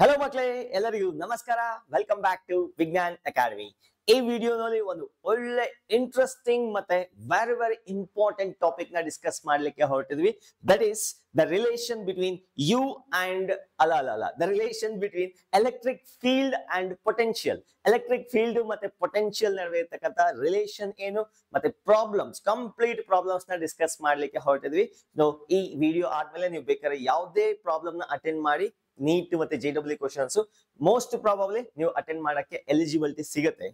Hello ಮಕ್ಕಳೇ, ಎಲ್ಲರಿಗೂ ನಮಸ್ಕಾರ. Welcome back to Vijnan academy. ಈ ವಿಡಿಯೋನಲ್ಲಿ ಒಂದು ಒಳ್ಳೆ ಇಂಟ್ರೆಸ್ಟಿಂಗ್ ಮತ್ತೆ ವೆರಿ ವೆರಿ ಇಂಪಾರ್ಟೆಂಟ್ ಟಾಪಿಕ್ ನ ಡಿಸ್ಕಸ್ ಮಾಡ್ಲಿಕ್ಕೆ ಹೊರಟಿದ್ವಿ. That is the relation between U and the relation between electric field and potential. Electric field ಮತ್ತೆ ಪೊಟೆನ್ಶಿಯಲ್ ನಡುವೆ ಇರ್ತಕ್ಕಂಥ ರಿಲೇಷನ್ ಏನು ಮತ್ತೆ ಪ್ರಾಬ್ಲಮ್ಸ್, ಕಂಪ್ಲೀಟ್ ಪ್ರಾಬ್ಲಮ್ಸ್ ನ ಡಿಸ್ಕಸ್ ಮಾಡ್ಲಿಕ್ಕೆ ಹೊರಟಿದ್ವಿ. ಈ ವಿಡಿಯೋ ಆದ್ಮೇಲೆ ನೀವು ಬೇಕಾದ್ರೆ ಯಾವುದೇ ಪ್ರಾಬ್ಲಮ್ ನ ಅಟೆಂಡ್ ಮಾಡಿ ನೀಟ್ ಮತ್ತೆ JEE ಕ್ವಶನ್ಸ್ ಮೋಸ್ಟ್ ಪ್ರಾಬಬ್ಲಿ ನೀವು ಅಟೆಂಡ್ ಮಾಡಕ್ಕೆ ಎಲಿಜಿಬಿಲಿಟಿ ಸಿಗುತ್ತೆ.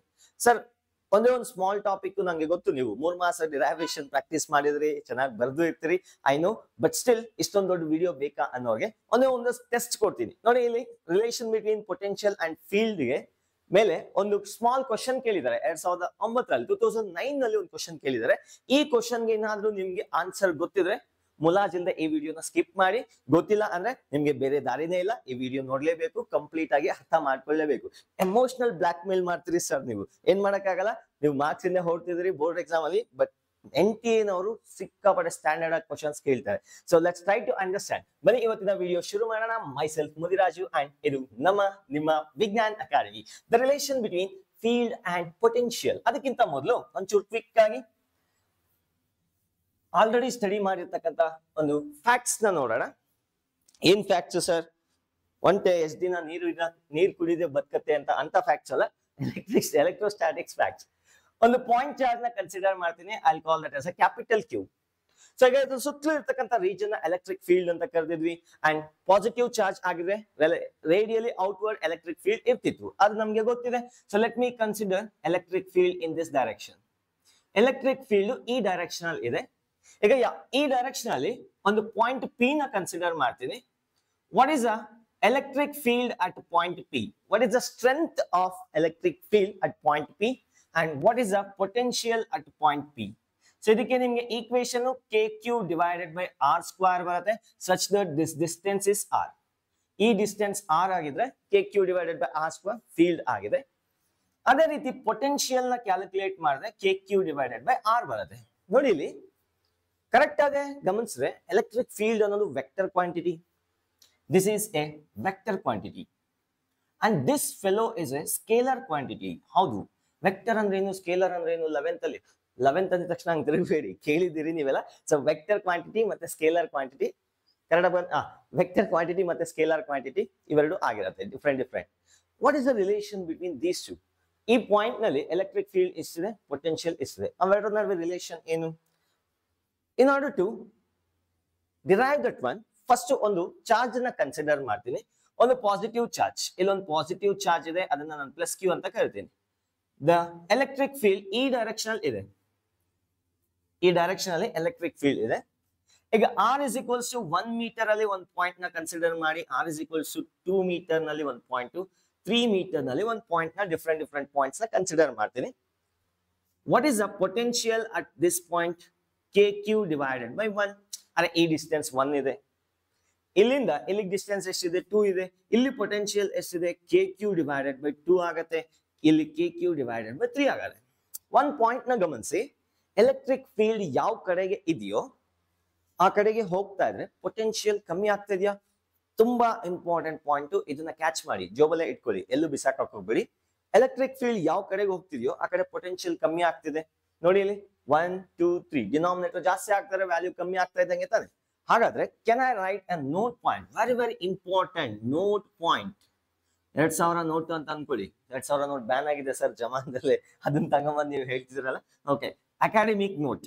ಸರ್, ಒಂದೇ ಒಂದು ಸ್ಮಾಲ್ ಟಾಪಿಕ್ ನಂಗೆ ಗೊತ್ತು, ನೀವು 3 ಮಾಸ ಡಿರೈವೇಶನ್ ಪ್ರಾಕ್ಟೀಸ್ ಮಾಡಿದ್ರಿ, ಚೆನ್ನಾಗಿ ಬರ್ದು ಇರ್ತೀರಿ, ಐ ನೋ. ಬಟ್ ಸ್ಟಿಲ್ ಇಷ್ಟೊಂದು ದೊಡ್ಡ ವಿಡಿಯೋ ಬೇಕಾ ಅನ್ನೋಗೆ ಒಂದು ಟೆಸ್ಟ್ ಕೊಡ್ತೀನಿ ನೋಡಿ. ಇಲ್ಲಿ relation between potential and field ಗೆ ಮೇಲೆ ಒಂದು ಸ್ಮಾಲ್ ಕ್ವಶನ್ ಕೇಳಿದ್ದಾರೆ. 2009ರಲ್ಲಿ 2009 ನಲ್ಲಿ ಒಂದು ಕ್ವಶನ್ ಕೇಳಿದ್ದಾರೆ. ಈ ಕ್ವಶನ್ಗೆ ಏನಾದ್ರೂ ನಿಮ್ಗೆ ಆನ್ಸರ್ ಗೊತ್ತಿದ್ರೆ ಮುಲಾಜಿಲ್ದೆ ಈ ವಿಡಿಯೋನ ಸ್ಕಿಪ್ ಮಾಡಿ. ಗೊತ್ತಿಲ್ಲ ಅಂದ್ರೆ ನಿಮ್ಗೆ ಬೇರೆ ದಾರಿನೇ ಇಲ್ಲ, ಈ ವಿಡಿಯೋ ನೋಡ್ಲೇಬೇಕು, ಕಂಪ್ಲೀಟ್ ಆಗಿ ಅರ್ಥ ಮಾಡ್ಕೊಳ್ಳೇಬೇಕು. ಎಮೋಷನಲ್ ಬ್ಲಾಕ್ ಮೇಲ್ ಮಾಡ್ತೀರಿ ಸರ್, ನೀವು ಏನ್ ಮಾಡಕ್ಕಾಗಲ್ಲ. ನೀವು ಮಾರ್ಕ್ಸ್ ಇಂದ ಹೊರಟಿದ್ರಿ ಬೋರ್ಡ್ ಎಕ್ಸಾಮ್ ಅಲ್ಲಿ, ಬಟ್ NTA ನವರು ಸಿಕ್ಕಾಪಟ್ಟೆ ಸ್ಟ್ಯಾಂಡರ್ಡ್ ಆಗಿ ಕ್ವಶನ್ಸ್ ಕೇಳ್ತಾರೆ. So let's try to understand. ಬನ್ನಿ ಇವತ್ತಿನ ವಿಡಿಯೋ ಶುರು ಮಾಡೋಣ. ಮೈಸೆಲ್ಫ್ ಮುದಿರಾಜು ಅಂಡ್ ಇದು ನಿಮ್ಮ ವಿಜ್ಞಾನ್ academy. The relation between field and potential. ಅದಕ್ಕಿಂತ ಮೊದಲು ಒಂಚೂರು ಕ್ವಿಕ್ ಆಗಿ ಆಲ್ರೆಡಿ ಸ್ಟಡಿ ಮಾಡಿರ್ತಕ್ಕಂಥ ಒಂದು ಫ್ಯಾಕ್ಟ್ಸ್ ನ ನೋಡೋಣ. ಏನ್ ಫ್ಯಾಕ್ಟ್ಸ್ ಸರ್? ಒಂಟೆ ಎಷ್ಟು ದಿನ ನೀರು ಕುಡಿದೆ ಬದುಕತ್ತೆ ಅಂತ ಫ್ಯಾಕ್ಟ್ಸ್ ಅಲ್ಲ, ಎಲೆಕ್ಟ್ರೋಸ್ಟಾಟಿಕ್ಸ್ ಫ್ಯಾಕ್ಟ್ಸ್. ಒಂದು ಪಾಯಿಂಟ್ ಚಾರ್ಜ್ ನ ಕನ್ಸಿಡರ್ ಮಾಡ್ತೀನಿ. I call that as a capital Q. So ಈಗ ಇದು ಸುತ್ತಲೂ ಇರ್ತಕ್ಕಂಥ ರೀಜನ್ ನ ಎಲೆಕ್ಟ್ರಿಕ್ ಫೀಲ್ಡ್ ಅಂತ ಕರೆದಿದ್ವಿ. ಅಂಡ್ ಪಾಸಿಟಿವ್ ಚಾರ್ಜ್ ಆಗಿದ್ರೆ ರೇಡಿಯಲಿ ಔಟ್ವರ್ಡ್ ಎಲೆಕ್ಟ್ರಿಕ್ ಫೀಲ್ಡ್ ಇರ್ತಿತ್ತು, ಅದು ನಮ್ಗೆ ಗೊತ್ತಿದೆ. So let me consider electric field in this direction. Electric field ಈ ಡೈರೆಕ್ಷನ್ ಅಲ್ಲಿ ಇದೆ. ಈಗ ಈ ಡೈರೆಕ್ಷನ್ ಅಲ್ಲಿ ಒಂದು ಪಾಯಿಂಟ್ P ನ ಕನ್ಸಿಡರ್ ಮಾಡ್ತೀನಿ. What is a electric field at point P? What is the strength of electric field at point P and what is the potential at point P? So ಇದಕ್ಕೆ ನಿಮ್ಗೆ equation KQ divided by R² ಬರುತ್ತೆ, such that this distance is R. ಈ distance R ಆಗಿದ್ರೆ KQ divided by R² field ಆಗಿದೆ. ಅದೇ ರೀತಿ potential ನ calculate ಮಾಡಿದ್ರೆ KQ ಡಿವೈಡೆಡ್ ಬೈ R ಬರುತ್ತೆ. ನೋಡಿ ಇಲ್ಲಿ ಕರೆಕ್ಟ್ ಆಗಿ ಗಮನಿಸಿದ್ರೆ ಎಲೆಕ್ಟ್ರಿಕ್ ಫೀಲ್ಡ್ ಅನ್ನೋದು vector quantity. This is A vector quantity and this fellow is A scalar quantity. ಹೌದು, ವೆಕ್ಟರ್ ಅಂದ್ರೆ ಏನು, ಸ್ಕೇಲರ್ ಅಂದ್ರೆ ಏನು? 11th ಅಂದ ತಕ್ಷಣ ಹಂಗೆ ತಿರುಗಬೇಡಿ, ಕೇಳಿದ್ದೀರಿ ನೀವೆಲ್ಲ. ಸೊ ವೆಕ್ಟರ್ ಕ್ವಾಂಟಿಟಿ ಮತ್ತೆ scalar quantity, Kannada vector quantity ಮತ್ತೆ ಸ್ಕೇಲರ್ ಕ್ವಾಂಟಿಟಿ ಇವೆರಡು ಆಗಿರುತ್ತೆ, different. What is the relation between these to? ಈ ಪಾಯಿಂಟ್ ನಲ್ಲಿ ಎಲೆಕ್ಟ್ರಿಕ್ ಫೀಲ್ಡ್ ಎಷ್ಟಿದೆ, ಪೊಟೆನ್ಶಿಯಲ್ ಎಷ್ಟಿದೆ, ಅವೆರಡರ ನಡುವೆ ರಿಲೇಷನ್ ಏನು? In order to derive that one, first ಒಂದು ಚಾರ್ಜ್ ನ ಕನ್ಸಿಡರ್ ಮಾಡ್ತೀನಿ. ಒಂದು ಪಾಸಿಟಿವ್ ಚಾರ್ಜ್, ಇಲ್ಲೊಂದು ಪಾಸಿಟಿವ್ ಚಾರ್ಜ್ ಇದೆ, ಅದನ್ನ ನಾನು ಪ್ಲಸ್ Q ಅಂತ ಕರಿತೀನಿ. ದ ಎಲೆಕ್ಟ್ರಿಕ್ ಫೀಲ್ಡ್ ಈ ಡೈರೆಕ್ಷನ್ ಅಲ್ಲಿ ಇದೆ, ಈ ಡೈರೆಕ್ಷನ್ ಅಲ್ಲಿ ಎಲೆಕ್ಟ್ರಿಕ್ ಫೀಲ್ಡ್ ಇದೆ. ಈಗ R is equals to 1 metre ಅಲ್ಲಿ ಒಂದು ಪಾಯಿಂಟ್ ನ ಕನ್ಸಿಡರ್ ಮಾಡಿ, R is equals to 2 metre ನಲ್ಲಿ ಒಂದು ಪಾಯಿಂಟ್, 3 ಮೀಟರ್ ನಲ್ಲಿ ಒಂದು ಪಾಯಿಂಟ್ ನ ಡಿಫ್ರೆಂಟ್ ಪಾಯಿಂಟ್ಸ್ ನ ಕನ್ಸಿಡರ್ ಮಾಡ್ತೀನಿ. What is the potential at this point? KQ divided by 1. ಅರೆ ಈ ಡಿಸ್ಟೆನ್ಸ್ 1 ಇದೆ, ಇಲ್ಲಿಂದ ಇಲ್ಲಿಗೆ ಡಿಸ್ಟೆನ್ಸ್ ಎಷ್ಟಿದೆ? 2 ಇದೆ. ಇಲ್ಲಿ ಪೊಟೆನ್ಶಿಯಲ್ ಎಷ್ಟಿದೆ? KQ ಡಿವೈಡೆಡ್ ಬೈ 2 ಆಗತ್ತೆ. ಇಲ್ಲಿ KQ ಡಿವೈಡೆಡ್ ಬೈ 3 ಆಗತ್ತೆ. ಒಂದು ಪಾಯಿಂಟ್ ನ ಗಮನಿಸಿ, ಎಲೆಕ್ಟ್ರಿಕ್ ಫೀಲ್ಡ್ ಯಾವ ಕಡೆಗೆ ಇದೆಯೋ ಆ ಕಡೆಗೆ ಹೋಗ್ತಾ ಇದ್ರೆ ಪೊಟೆನ್ಶಿಯಲ್ ಕಮ್ಮಿ ಆಗ್ತಾ ಇದೆಯಾ? ತುಂಬಾ ಇಂಪಾರ್ಟೆಂಟ್ ಪಾಯಿಂಟ್, ಇದನ್ನ ಕ್ಯಾಚ್ ಮಾಡಿ, ಜೋಬಲ್ಲೇ ಇಟ್ಕೊಳ್ಳಿ, ಎಲ್ಲೂ ಬಿಸಾಕಕ್ಕೆ ಹೋಗ್ಬೇಡಿ. ಎಲೆಕ್ಟ್ರಿಕ್ ಫೀಲ್ಡ್ ಯಾವ ಕಡೆಗೆ ಹೋಗ್ತಿದೆಯೋ ಆ ಕಡೆ ಪೊಟೆನ್ಶಿಯಲ್ ಕಮ್ಮಿ ಆಗ್ತಿದೆ. ನೋಡಿ ಇಲ್ಲಿ 1 2 3 ಡಿನಾಮಿನೇಟರ್ ಜಾಸ್ತಿ ಆಗ್ತಾರೆ, ವ್ಯಾಲ್ಯೂ ಕಮ್ಮಿ ಆಗ್ತಾ ಇದ್ದಂಗೆ ತಾನೆ. ಹಾಗಾದ್ರೆ can I write a note point? Very very important note point. 2000 note ಅಂತ ಅನ್ಕೊಳ್ಳಿ. 2000 ನೋಟ್ ಬ್ಯಾನ್ ಆಗಿದೆ ಸರ್ ಜಮಾನದಲ್ಲೇ, ಅದನ್ನ ತಗೊಂಬಂದು ನೀವು ಹೇಳ್ತಿದ್ರಲ್ಲ. Okay, academic note.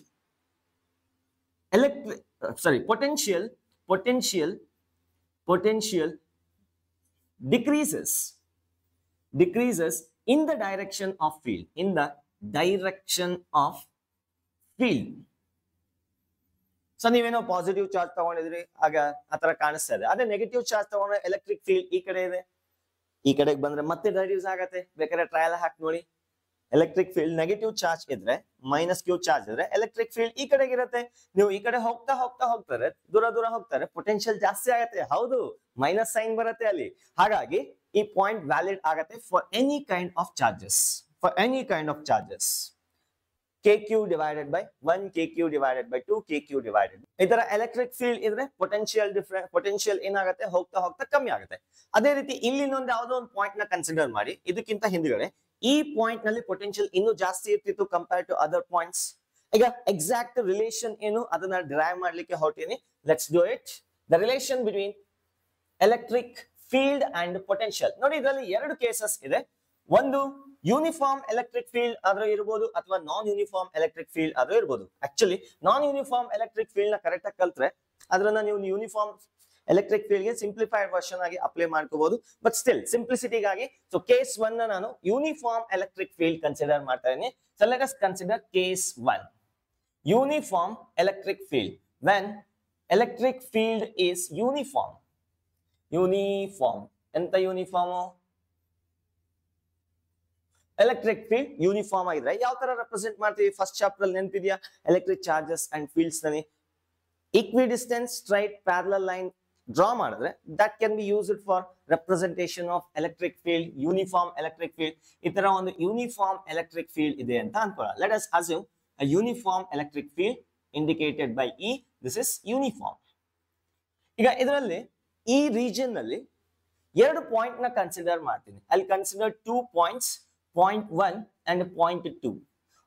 potential decreases in the direction of field, so ನೀವೇನೋ ಪಾಸಿಟಿವ್ ಚಾರ್ಜ್ ತಗೊಂಡಿದ್ರಿ, ಆಗ ಆತರ ಕಾಣಿಸ್ತಾ ಇದೆ. ಅದೇ ನೆಗೆಟಿವ್ ಚಾರ್ಜ್ ತಗೊಂಡ್ರೆ ಎಲೆಕ್ಟ್ರಿಕ್ ಫೀಲ್ಡ್ ಈ ಕಡೆ ಇದೆ, ಈ ಕಡೆಗೆ ಬಂದ್ರೆ ಮತ್ತೆ ರಿಡ್ಯೂಸ್ ಆಗತ್ತೆ. ಬೇಕಾದ್ರೆ ಟ್ರಯಲ್ ಹಾಕಿ ನೋಡಿ. ಎಲೆಕ್ಟ್ರಿಕ್ ಫೀಲ್ಡ್ ನೆಗೆಟಿವ್ ಚಾರ್ಜ್ ಇದ್ರೆ, -Q ಚಾರ್ಜ್ ಇದ್ರೆ ಎಲೆಕ್ಟ್ರಿಕ್ ಫೀಲ್ಡ್ ಈ ಕಡೆಗೆ ಇರುತ್ತೆ. ನೀವು ಈ ಕಡೆ ಹೋಗ್ತಾರೆ, ದೂರ ಹೋಗ್ತಾರೆ, ಪೊಟೆನ್ಶಿಯಲ್ ಜಾಸ್ತಿ ಆಗತ್ತೆ. ಹೌದು, ಮೈನಸ್ ಸೈನ್ ಬರುತ್ತೆ ಅಲ್ಲಿ. ಹಾಗಾಗಿ ಈ ಪಾಯಿಂಟ್ ವ್ಯಾಲಿಡ್ ಆಗತ್ತೆ for any kind of charges. kq divided by 1 kq divided by 2 kq divided ಈ ತರ ಎಲೆಕ್ಟ್ರಿಕ್ ಫೀಲ್ಡ್ ಇದ್ರೆ ಪೊಟೆನ್ಶಿಯಲ್ ಏನಾಗುತ್ತೆ ಹೋಗ್ತಾ ಹೋಗ್ತಾ ಕಮ್ಮಿ ಆಗುತ್ತೆ. ಅದೇ ರೀತಿ ಇಲ್ಲಿ ಇನ್ನೊಂದು ಯಾವುದೋ ಒಂದು ಪಾಯಿಂಟ್ ನ ಕನ್ಸಿಡರ್ ಮಾಡಿ, ಇದಕ್ಕಿಂತ ಹಿಂದ್ಗಡೆ ಈ ಪಾಯಿಂಟ್ ನಲ್ಲಿ ಪೊಟೆನ್ಶಿಯಲ್ ಇನ್ನೂ ಜಾಸ್ತಿ ಇರ್ತಿತ್ತು ಕಂಪೇರ್ ಟು ಅದರ್ ಪಾಯಿಂಟ್ಸ್. ಈಗ ಎಕ್ಸಾಕ್ಟ್ ರಿಲೇಷನ್ ಏನು ಅದನ್ನ ಡ್ರೈವ್ ಮಾಡ್ಲಿಕ್ಕೆ ಹೊರಟಿನಿ. Let's do it. The relation between electric field and potential. ನೋಡಿ, ಇದರಲ್ಲಿ ಎರಡು ಕೇಸಸ್ ಇದೆ. ಒಂದು ಯೂನಿಫಾರ್ಮ್ ಎಲೆಕ್ಟ್ರಿಕ್ ಫೀಲ್ಡ್ ಆದ್ರೂ ಇರಬಹುದು ಅಥವಾ ನಾನ್ ಯೂನಿಫಾರ್ಮ್ ಎಲೆಕ್ಟ್ರಿಕ್ ಫೀಲ್ಡ್ ಆದ್ರೂ ಇರಬಹುದು. ಆಕ್ಚುಲಿ ನಾನ್ ಯೂನಿಫಾರ್ಮ್ ಎಲೆಕ್ಟ್ರಿಕ್ ಫೀಲ್ಡ್ ನ ಕರೆಕ್ಟ್ ಆಗಿ ಕಲ್ತ್ರೆ ಅದನ್ನ ನೀವು ಯೂನಿಫಾರ್ಮ್ ಎಲೆಕ್ಟ್ರಿಕ್ ಫೀಲ್ಡ್ ಗೆ ಸಿಂಪ್ಲಿಫೈಡ್ ವರ್ಷನ್ ಆಗಿ ಅಪ್ಲೈ ಮಾಡ್ಕೋಬಹುದು. ಬಟ್ ಸ್ಟಿಲ್ ಸಿಂಪ್ಲಿಸಿಟಿಗಾಗಿ ಸೊ ಕೇಸ್ 1 ನ ನಾನು ಯೂನಿಫಾರ್ಮ್ ಎಲೆಕ್ಟ್ರಿಕ್ ಫೀಲ್ಡ್ ಕನ್ಸಿಡರ್ ಮಾಡ್ತಾ ಇದ್ದೀನಿ. So let us consider case 1, uniform electric field. When electric field is uniform ಎಂತ ಯೂನಿಫಾರ್ಮ್? ಎಲೆಕ್ಟ್ರಿಕ್ ಫೀಲ್ಡ್ ಯೂನಿಫಾರ್ಮ್ ಆಗಿದ್ರೆ ಯಾವ ತರ ರೆಪ್ರೆಸೆಂಟ್ ಮಾಡ್ತೀವಿ? ಫಸ್ಟ್ ಚಾಪ್ಟರ್ ಅಲ್ಲಿ ನೆನಪಿದೆಯಾ? ಎಲೆಕ್ಟ್ರಿಕ್ ಚಾರ್ಜಸ್ ಅಂಡ್ ಫೀಲ್ಡ್ಸ್ ನಲ್ಲಿ equidistance straight parallel line draw ಮಾಡಿದ್ರೆ that can be used for representation of electric field, uniform electric field. ಈ ತರ ಒಂದು ಯೂನಿಫಾರ್ಮ್ ಎಲೆಕ್ಟ್ರಿಕ್ ಫೀಲ್ಡ್ ಇದೆ ಅಂತ ಅನ್ಕೊಳ್ಳೋಣ. Let us assume a uniform electric field indicated by E. This is uniform. ಈಗ ಇದರಲ್ಲಿ ಈ ರೀಜನ್ ನಲ್ಲಿ ಎರಡು ಪಾಯಿಂಟ್ ನ ಕನ್ಸಿಡರ್ ಮಾಡ್ತೀನಿ. ಅಲ್ಲಿ consider 2 points, point 1 and point 2.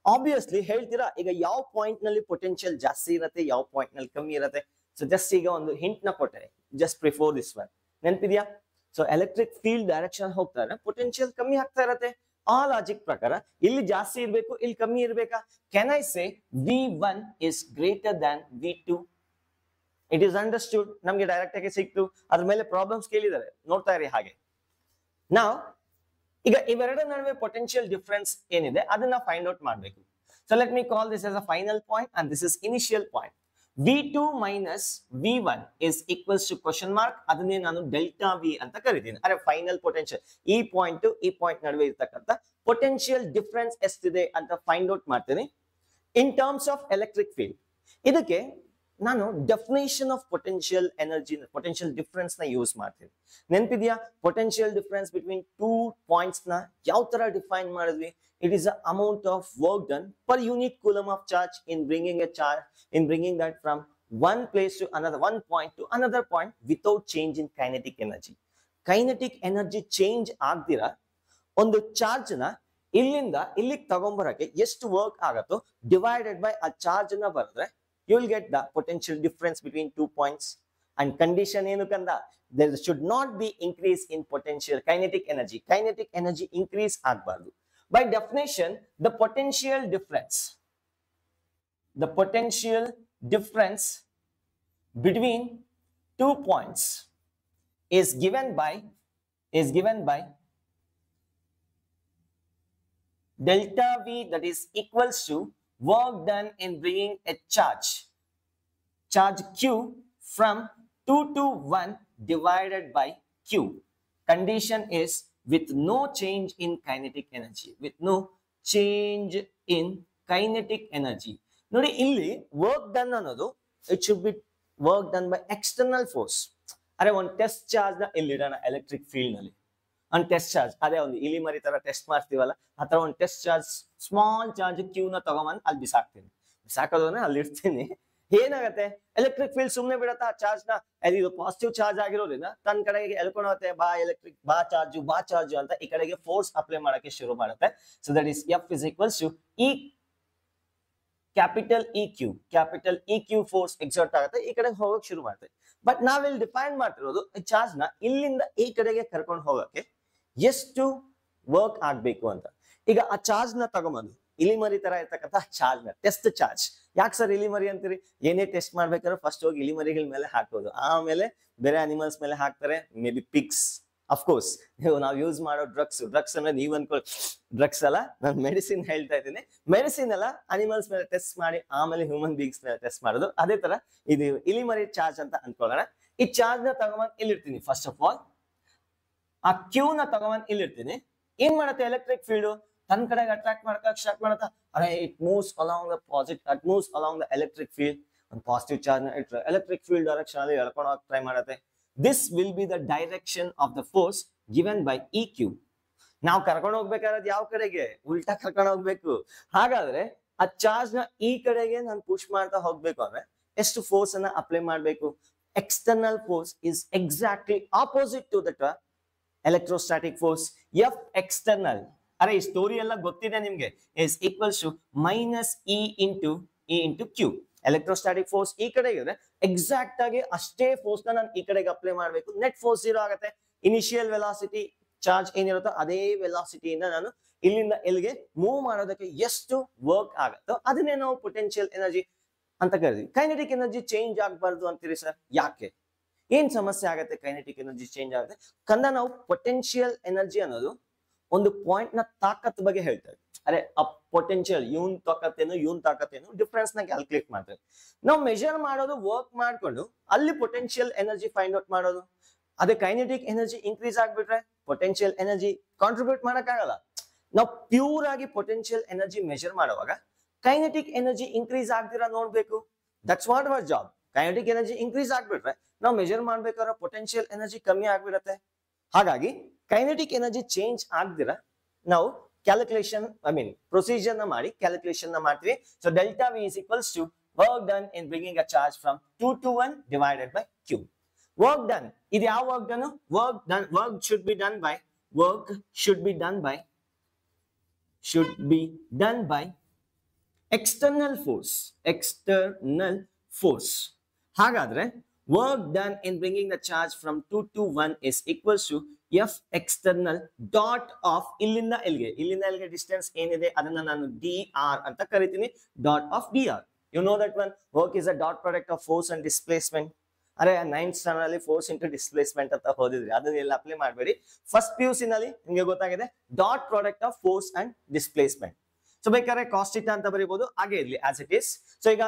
Obviously ಹೇಳ್ತೀರಾ ಈಗ ಯಾವ ಪಾಯಿಂಟ್ ನಲ್ಲಿ ಪೊಟೆನ್ಶಿಯಲ್ ಜಾಸ್ತಿ ಇರುತ್ತೆ, ಯಾವ ಪಾಯಿಂಟ್ ನಲ್ಲಿ ಕಮ್ಮಿ ಇರುತ್ತೆ. ಸೊ ಜಸ್ಟ್ ಈಗ ಒಂದು ಹಿಂಟ್ ನ ಕೊಟ್ಟೆ, ಜಸ್ಟ್ ಬಿಫೋರ್ ದಿಸ್ ಒನ್. ನೆನಪಿದ್ಯಾ? ಸೊ ಎಲೆಕ್ಟ್ರಿಕ್ ಫೀಲ್ಡ್ ಡೈರೆಕ್ಷನ್ ಹೋಗ್ತಾರೆ, ಪೊಟೆನ್ಶಿಯಲ್ ಕಮ್ಮಿ ಆಗ್ತಾ ಇರುತ್ತೆ. ಆ ಲಾಜಿಕ್ ಪ್ರಕಾರ ಇಲ್ಲಿ ಜಾಸ್ತಿ ಇರಬೇಕು, ಇಲ್ಲಿ ಕಮ್ಮಿ ಇರಬೇಕಾ? Can I say V1 is greater than V2? It is understood. ನಮ್ಗೆ ಡೈರೆಕ್ಟ್ ಆಗಿ ಸಿಕ್ತು. ಅದ್ರ ಮೇಲೆ ಪ್ರಾಬ್ಲಮ್ಸ್ ಕೇಳಿದ್ದಾರೆ, ನೋಡ್ತಾ ಇರಿ ಹಾಗೆ. ನಾವು ಈಗ ಇವೆರಡರ ನಡುವೆ ಪೊಟೆನ್ಶಿಯಲ್ ಡಿಫರೆನ್ಸ್ ಏನಿದೆ ಅದನ್ನ ಫೈಂಡ್ ಔಟ್ ಮಾಡಬೇಕು. So let me call this as a final point and this is initial point. V2 minus V1 is equals to question mark. ಅದನ್ನೇ ನಾನು ಡೆಲ್ಟಾ V ಅಂತ ಕರಿತೀನಿ. ಅರೆ ಫೈನಲ್ ಪೊಟೆನ್ಶಿಯಲ್, ಈ ಪಾಯಿಂಟ್ ನಡುವೆ ಇರ್ತಕ್ಕಂಥ ಪೊಟೆನ್ಶಿಯಲ್ ಡಿಫರೆನ್ಸ್ ಎಷ್ಟಿದೆ ಅಂತ ಫೈಂಡ್ ಔಟ್ ಮಾಡ್ತೀನಿ in terms of electric field. ಇದಕ್ಕೆ ನಾನು definition of potential energy, potential difference ನ ಯೂಸ್ ಮಾಡ್ತೀನಿ. ನೆನಪಿದ್ಯಾ? ಪೊಟೆನ್ಶಿಯಲ್ ಡಿಫರೆನ್ಸ್ ಬಿಟ್ವೀನ್ 2 ಪಾಯಿಂಟ್ಸ್ ನ ಯಾವ ತರ ಡಿಫೈನ್ ಮಾಡಿದ್ವಿ? It is the amount of work done per unit coulomb of charge in bringing that from one place to another, one point to another point without change in kinetic energy. Kinetic energy change agdira ಒಂದು charge ನ ಇಲ್ಲಿಂದ ಇಲ್ಲಿಗೆ ತಗೊಂಬರಕ್ಕೆ ಎಷ್ಟು work ಆಗುತ್ತೋ divided by ಆ charge ನ ಬರೆದ್ರೆ you will get the potential difference between 2 points. And condition ಏನು ಕಂದ? There should not be increase in potential kinetic energy. Kinetic energy increase ಆಗಬಾರದು. By definition, the potential difference between 2 points is given by delta V, that is equals to work done in bringing a charge Q from 2 to 1 divided by Q. Condition is with no change in kinetic energy. ನೋಡಿ, ಇಲ್ಲಿ work done ಅನ್ನೋದು it should be work done by external force. ಅರೆ ಒಂದು test charge ನ ಇಲ್ಲಿಡೋಣ electric field ನಲ್ಲಿ. ಒಂದು test charge, ಅದೇ ಒಂದು ಇಲಿಮರಿ ತರ ಟೆಸ್ಟ್ ಮಾಡ್ತೀವಲ್ಲ ಆ ತರ ಒಂದು test charge, small charge Q ನ ತಗೊಂಬಂದು ಅಲ್ಲಿ ಬಿಸಾಕೋದನ್ನ ಅಲ್ಲಿ ಇಡ್ತೀನಿ. ಏನಾಗತ್ತೆ? ಎಲೆಕ್ಟ್ರಿಕ್ ಫೀಲ್ಡ್ ಸುಮ್ನೆ ಬಿಡತ್ತಾ ಚಾರ್ಜ್ ನ? ಇದು ಪಾಸಿಟಿವ್ ಚಾರ್ಜ್ ಆಗಿರೋದ್ರಿಂದ ತನ್ನ ಕಡೆಗೆ ಎಳ್ಕೊಂಡು ಹೋಗುತ್ತೆ. ಬಾ ಚಾರ್ಜ್ ಅಂತ ಈ ಕಡೆಗೆ ಫೋರ್ಸ್ ಅಪ್ಲೈ ಮಾಡಕ್ಕೆ ಶುರು ಮಾಡುತ್ತೆ. So that is F is equals to capital E Q force exert ಆಗುತ್ತೆ, ಈ ಕಡೆಗೆ ಹೋಗಕ್ ಶುರು ಮಾಡುತ್ತೆ. ಬಟ್ ನಾವಿಲ್ಲಿ ಡಿಫೈನ್ ಮಾಡ್ತಿರೋದು ಚಾರ್ಜ್ ನ ಇಲ್ಲಿಂದ ಈ ಕಡೆಗೆ ಕರ್ಕೊಂಡು ಹೋಗಕ್ಕೆ ಎಷ್ಟು ವರ್ಕ್ ಆಗ್ಬೇಕು ಅಂತ. ಈಗ ಆ ಚಾರ್ಜ್ ನ ತಗೊಂಬಂದು ಇಲಿಮರಿ ತರ ಇರ್ತಕ್ಕಂಥ ಚಾರ್ಜ್ ನ ಟೆಸ್ಟ್ ಚಾರ್ಜ್. ಯಾಕೆ ಸರ್ ಇಲಿಮರಿ ಅಂತೀರಿ? ಏನೇ ಟೆಸ್ಟ್ ಮಾಡ್ಬೇಕಾದ್ರೆ ಫಸ್ಟ್ ಹೋಗಿ ಇಲಿಮರಿಗಳ ಮೇಲೆ ಹಾಕೋದು, ಆಮೇಲೆ ಬೇರೆ ಅನಿಮಲ್ಸ್ ಮೇಲೆ ಹಾಕ್ತಾರೆ, ಮೇ ಬಿ ಪಿಗ್ಸ್. ಅಫ್ಕೋರ್ಸ್ ನಾವು ಯೂಸ್ ಮಾಡೋ ಡ್ರಗ್ಸ್ ಅಂದ್ರೆ ನೀವ್ ಅನ್ಕೊಳ್ಳಿ ಡ್ರಗ್ಸ್ ಅಲ್ಲ, ನಾನು ಮೆಡಿಸಿನ್ ಹೇಳ್ತಾ ಇದ್ದೀನಿ. ಮೆಡಿಸಿನ್ ಎಲ್ಲ ಅನಿಮಲ್ಸ್ ಮೇಲೆ ಟೆಸ್ಟ್ ಮಾಡಿ ಆಮೇಲೆ ಹ್ಯೂಮನ್ ಬೀಯಿಂಗ್ಸ್ ಮೇಲೆ ಟೆಸ್ಟ್ ಮಾಡೋದು. ಅದೇ ತರ ಇದು ಇಲಿಮರಿ ಚಾರ್ಜ್ ಅಂತ ಅನ್ಕೊಳ್ಳೋಣ. ಈ ಚಾರ್ಜ್ ನ ತಗೊಂಬಂದ್ ಇಲ್ಲಿರ್ತೀನಿ. ಫಸ್ಟ್ ಆಫ್ ಆಲ್ ಆ ಕ್ಯೂ ನ ತಗೊಂಬಂದ್ ಇಲ್ಲಿರ್ತೀನಿ. ಏನ್ ಮಾಡುತ್ತೆ ಎಲೆಕ್ಟ್ರಿಕ್ ಫೀಲ್ಡ್? ತನ್ನ ಕಡೆಗೆ ಅಟ್ರಾಕ್ಟ್ ಮಾಡಕ್ ಸ್ಟಾರ್ಟ್ ಮಾಡುತ್ತಾ? ಅರೆ it moves along the electric field. ಒಂದು ಪಾಸಿಟಿವ್ ಚಾರ್ಜ್ ನ ಇಟ್ರೆ ಎಲೆಕ್ಟ್ರಿಕ್ ಫೀಲ್ಡ್ ಡೈರೆಕ್ಷನ್ ಅಲ್ಲಿ ಎಳ್ಕೊಂಡು ಹೋಗಕ್ ಟ್ರೈ ಮಾಡುತ್ತೆ. This will be the direction of the force given by EQ. ನಾವು ಕರ್ಕೊಂಡು ಹೋಗ್ಬೇಕಾದ್ರೆ ಯಾವ ಕಡೆಗೆ? ಉಲ್ಟಾ ಕರ್ಕೊಂಡು ಹೋಗ್ಬೇಕು. ಹಾಗಾದ್ರೆ ಆ ಚಾರ್ಜ್ ನ ಈ ಕಡೆಗೆ ನಾನು ಪುಷ್ ಮಾಡ್ತಾ ಹೋಗ್ಬೇಕು ಅಂದ್ರೆ ಎಷ್ಟು ಫೋರ್ಸ್ ಅನ್ನ ಅಪ್ಲೈ ಮಾಡಬೇಕು? External force is exactly opposite to that electrostatic force. F external, ಅರೆ ಈ ಸ್ಟೋರಿ ಎಲ್ಲ ಗೊತ್ತಿದೆ ನಿಮ್ಗೆ, is equals to minus E into Q. Electrostatic force ಈ ಕಡೆ ಇದ್ರೆ ಎಕ್ಸಾಕ್ಟ್ ಆಗಿ ಅಷ್ಟೇ ಫೋರ್ಸ್ ನ ನಾನು ಈ ಕಡೆಗೆ ಅಪ್ಲೈ ಮಾಡಬೇಕು. ನೆಟ್ ಫೋರ್ಸ್ 0 ಆಗುತ್ತೆ. ಇನಿಷಿಯಲ್ ವೆಲಾಸಿಟಿ ಚಾರ್ಜ್ ಏನಿರುತ್ತೋ ಅದೇ ವೆಲಾಸಿಟಿಯಿಂದ ನಾನು ಇಲ್ಲಿಂದ ಎಲ್ಲಿಗೆ ಮೂವ್ ಮಾಡೋದಕ್ಕೆ ಎಷ್ಟು ವರ್ಕ್ ಆಗುತ್ತೋ ಅದನ್ನೇ ನಾವು ಪೊಟೆನ್ಶಿಯಲ್ ಎನರ್ಜಿ ಅಂತ ಕರಿತೀವಿ. ಕೈನೆಟಿಕ್ ಎನರ್ಜಿ ಚೇಂಜ್ ಆಗಬಾರ್ದು ಅಂತೀರಿ ಸರ್, ಯಾಕೆ? ಏನ್ ಸಮಸ್ಯೆ ಆಗುತ್ತೆ ಕೈನೆಟಿಕ್ ಎನರ್ಜಿ ಚೇಂಜ್ ಆಗುತ್ತೆ? ಕಂದ ನಾವು ಪೊಟೆನ್ಶಿಯಲ್ ಎನರ್ಜಿ ಅನ್ನೋದು ಒಂದು ಪಾಯಿಂಟ್ ನ ತಾಕತ್ ಬಗ್ಗೆ ಹೇಳ್ತೇವೆ. ಅರೆ ಆ ಪೊಟೆನ್ಶಿಯಲ್ ಇವನ್ ತಾಕತ್ತೇನು ಡಿಫ್ರೆನ್ಸ್ ನ ಕ್ಯಾಲ್ಕುಲೇಟ್ ಮಾಡ್ತೇವೆ. ನಾವು ಮೆಜರ್ ಮಾಡೋದು ವರ್ಕ್ ಮಾಡ್ಕೊಂಡು ಅಲ್ಲಿ ಪೊಟೆನ್ಶಿಯಲ್ ಎನರ್ಜಿ ಫೈಂಡ್ ಔಟ್ ಮಾಡೋದು. ಅದೇ ಕೈನೆಟಿಕ್ ಎನರ್ಜಿ ಇನ್ಕ್ರೀಸ್ ಆಗ್ಬಿಟ್ರೆ ಪೊಟೆನ್ಶಿಯಲ್ ಎನರ್ಜಿ ಕಾಂಟ್ರಿಬ್ಯೂಟ್ ಮಾಡಕ್ಕಾಗಲ್ಲ. ನಾವು ಪ್ಯೂರ್ ಆಗಿ ಪೊಟೆನ್ಶಿಯಲ್ ಎನರ್ಜಿ ಮೆಜರ್ ಮಾಡುವಾಗ ಕೈನೆಟಿಕ್ ಎನರ್ಜಿ ಇನ್ಕ್ರೀಸ್ ಆಗ್ದಿರಾ ನೋಡ್ಬೇಕು. That's what hour job. Kinetic energy increase ಆಗ್ಬಿಟ್ರೆ ನಾವು ಮೆಜರ್ ಮಾಡ್ಬೇಕಾದ್ರೆ ಪೊಟೆನ್ಶಿಯಲ್ ಎನರ್ಜಿ ಕಮ್ಮಿ ಆಗ್ಬಿಡತ್ತೆ. ಹಾಗಾಗಿ ಕೈನೆಟಿಕ್ ಎನರ್ಜಿ ಚೇಂಜ್ ಆಗ್ದಿರಾ ನಾವು ಕ್ಯಾಲ್ಕುಲೇಷನ್ ಪ್ರೊಸೀಜರ್ ನ ಮಾಡಿ ಕ್ಯಾಲ್ಕುಲೇಷನ್ ನ ಮಾಡ್ತೀವಿ. So delta V is equals to work done in bringing a charge from 2 to 1 divided by Q. Work done, ಇದು ಯಾವ work done? Work should be done by external force. ಹಾಗಾದ್ರೆ work done in bringing the charge from 2 to 1 is equals to F external dot of ಇಲ್ಲಿಂದ ಎಲ್ಲಿಗೆ distance ಏನಿದೆ ಅದನ್ನ ನಾನು D R ಅಂತ ಕರಿತೀನಿ. Dot of D R, you know that one. Work is a dot product of force and displacement. ಅರೆ 9th standard ಅಲ್ಲಿ force into displacement ಅಂತ ಓದಿದ್ರಿ, ಅದನ್ನೆಲ್ಲ ಅಪ್ಲೈ ಮಾಡಬೇಡಿ. ಫಸ್ಟ್ PUC ನಲ್ಲಿ ನಿಮಗೆ ಗೊತ್ತಾಗಿದೆ dot product of force and displacement. So ಬೇಕಾದ್ರೆ cost it ಅಂತ ಬರೀಬಹುದು, ಹಾಗೆ ಇರ್ಲಿ ಆಸ್ ಇಟ್ ಇಸ್. ಸೊ ಈಗ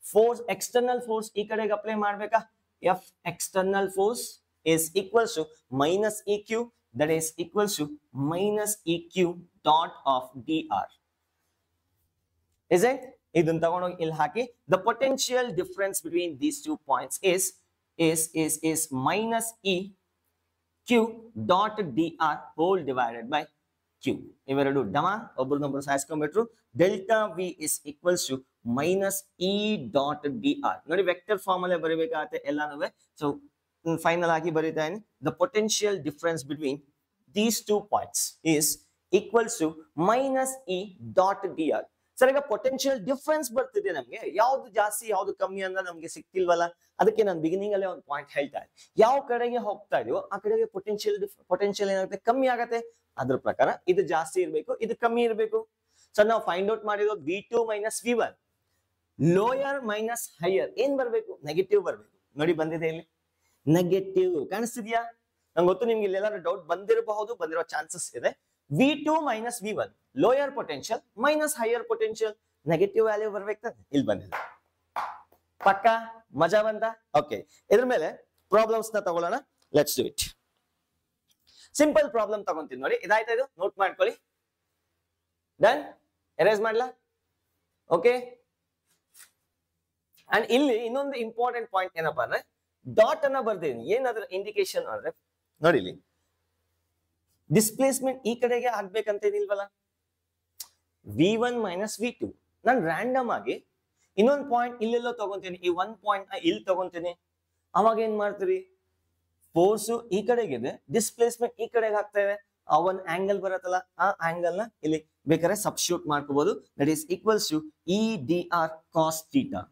ಫೋರ್ಸ್ ಎಕ್ಸ್ಟರ್ನಲ್ ಫೋರ್ಸ್ ಈ ಕಡೆಗೆ ಅಪ್ಲೈ ಮಾಡ್ಬೇಕಾ? F external force is equals to minus EQ, that is equals to minus EQ dot of dr. Is it? ಇದನ್ನ ತಗೊಂಡು ಇಲ್ಲಿ ಹಾಕಿ. The potential difference between these 2 points is minus EQ dot dr whole divided by Q. ಇವೆರಡು ಡಮ ಒಬ್ಬರನ್ನೊಬ್ಬರು ಸಾಯಿಸ್ಕೊಂಡ್ಬಿಟ್ರು. Delta V is equals to minus E dot dr. ನೋಡಿ vector form ಅಲ್ಲೇ ಬರೀಬೇಕಾಗತ್ತೆ ಎಲ್ಲಾನು. ಸೊ ಫೈನಲ್ ಆಗಿ ಬರೀತಾ ಇದ್ದೀನಿ. The potential difference between these 2 points is equals to minus E dot dr. Sir ಈಗ ಪೊಟೆನ್ಶಿಯಲ್ ಡಿಫರೆನ್ಸ್ ಬರ್ತಿದೆ ನಮ್ಗೆ, ಯಾವ್ದು ಜಾಸ್ತಿ ಯಾವ್ದು ಕಮ್ಮಿ ಅಂತ ನಮ್ಗೆ ಸಿಕ್ತಿಲ್ವಲ್ಲ. ಅದಕ್ಕೆ ನಾನು ಬಿಗಿನಿಂಗ್ ಅಲ್ಲೇ ಒಂದು ಪಾಯಿಂಟ್ ಹೇಳ್ತಾ ಇದ್ದೆ, ಯಾವ ಕಡೆಗೆ ಹೋಗ್ತಾ ಇದೆಯೋ ಆ ಕಡೆಗೆ ಪೊಟೆನ್ಶಿಯಲ್ ಏನಾಗುತ್ತೆ? ಕಮ್ಮಿ ಆಗತ್ತೆ. ಅದ್ರ ಪ್ರಕಾರ ಇದು ಜಾಸ್ತಿ ಇರಬೇಕು, ಇದು ಕಮ್ಮಿ ಇರಬೇಕು. ಸೊ ನಾವು ಫೈಂಡ್ ಔಟ್ ಮಾಡಿರೋ V2 minus V1, lower minus higher ಏನ್ ಬರ್ಬೇಕು? ನೆಗೆಟಿವ್ ಬರ್ಬೇಕು. ನೋಡಿ ಬಂದಿದೆ ಇಲ್ಲಿ ನೆಗೆಟಿವ್ ಕಾಣಿಸ್ತಿದ್ಯಾ? ನಂಗೆ ಗೊತ್ತು ನಿಮ್ಗೆ ಇಲ್ಲೆಲ್ಲಾದ್ರೂ ಡೌಟ್ ಬಂದಿರೋ ಚಾನ್ಸಸ್ ಇದೆ. V2 minus V1 lower potential minus higher potential, negative value ಬರ್ಬೇಕು. ಇಲ್ಲಿ ಬಂದಿದೆ, ಪಕ್ಕ ಮಜಾ ಬಂತ? ಓಕೆ, ಇದ್ರ ಮೇಲೆ ಪ್ರಾಬ್ಲಮ್ಸ್ ನ ತಗೊಳ್ಳೋಣ. Let's do it. Simple problem ತಗೊಂತೀನಿ ನೋಡಿ. ಇದಾಯ್ತಾ? ಇದು ನೋಟ್ ಮಾಡ್ಕೊಳ್ಳಿ. ಡನ್? ಎರೇಸ್ ಮಾಡ್ಲಾ? ಓಕೆ. ಅಂಡ್ ಇಲ್ಲಿ ಇನ್ನೊಂದು ಇಂಪಾರ್ಟೆಂಟ್ ಪಾಯಿಂಟ್ ಏನಪ್ಪಾ ಅಂದ್ರೆ ಡಾಟ್ ಅನ್ನ ಬರ್ದಿದ್ದೀನಿ. ಏನಾದ್ರೂ ಇಂಡಿಕೇಶನ್ ಅಂದ್ರೆ ನೋಡಿ, ಇಲ್ಲಿ ಡಿಸ್ಪ್ಲೇಸ್ಮೆಂಟ್ ಈ ಕಡೆಗೆ ಆಗ್ಬೇಕಂತ ಏನಿಲ್ವಲ್ಲ. V1 minus V2 ನಾನು ರ್ಯಾಂಡಮ್ ಆಗಿ ಇನ್ನೊಂದು ಪಾಯಿಂಟ್ ಇಲ್ಲೆಲ್ಲೋ ತಗೊಂತೀನಿ, ಈ 1 ಪಾಯಿಂಟ್ ಇಲ್ಲಿ ತಗೊಂತೀನಿ. ಅವಾಗ ಏನ್ ಮಾಡ್ತೀರಿ? ಫೋರ್ಸ್ ಈ ಕಡೆಗಿದೆ, ಡಿಸ್ಪ್ಲೇಸ್ಮೆಂಟ್ ಈ ಕಡೆಗೆ ಆಗ್ತಾ ಇದೆ. ಆ ಒಂದು ಆಂಗಲ್ ಬರತ್ತಲ್ಲ, ಆ ಆಂಗಲ್ ನ ಇಲ್ಲಿ ಬೇಕಾದ್ರೆ ಸಬ್ಸ್ಟಿಟ್ಯೂಟ್ ಮಾಡ್ಕೋಬಹುದು. That is equals to E D R cos theta.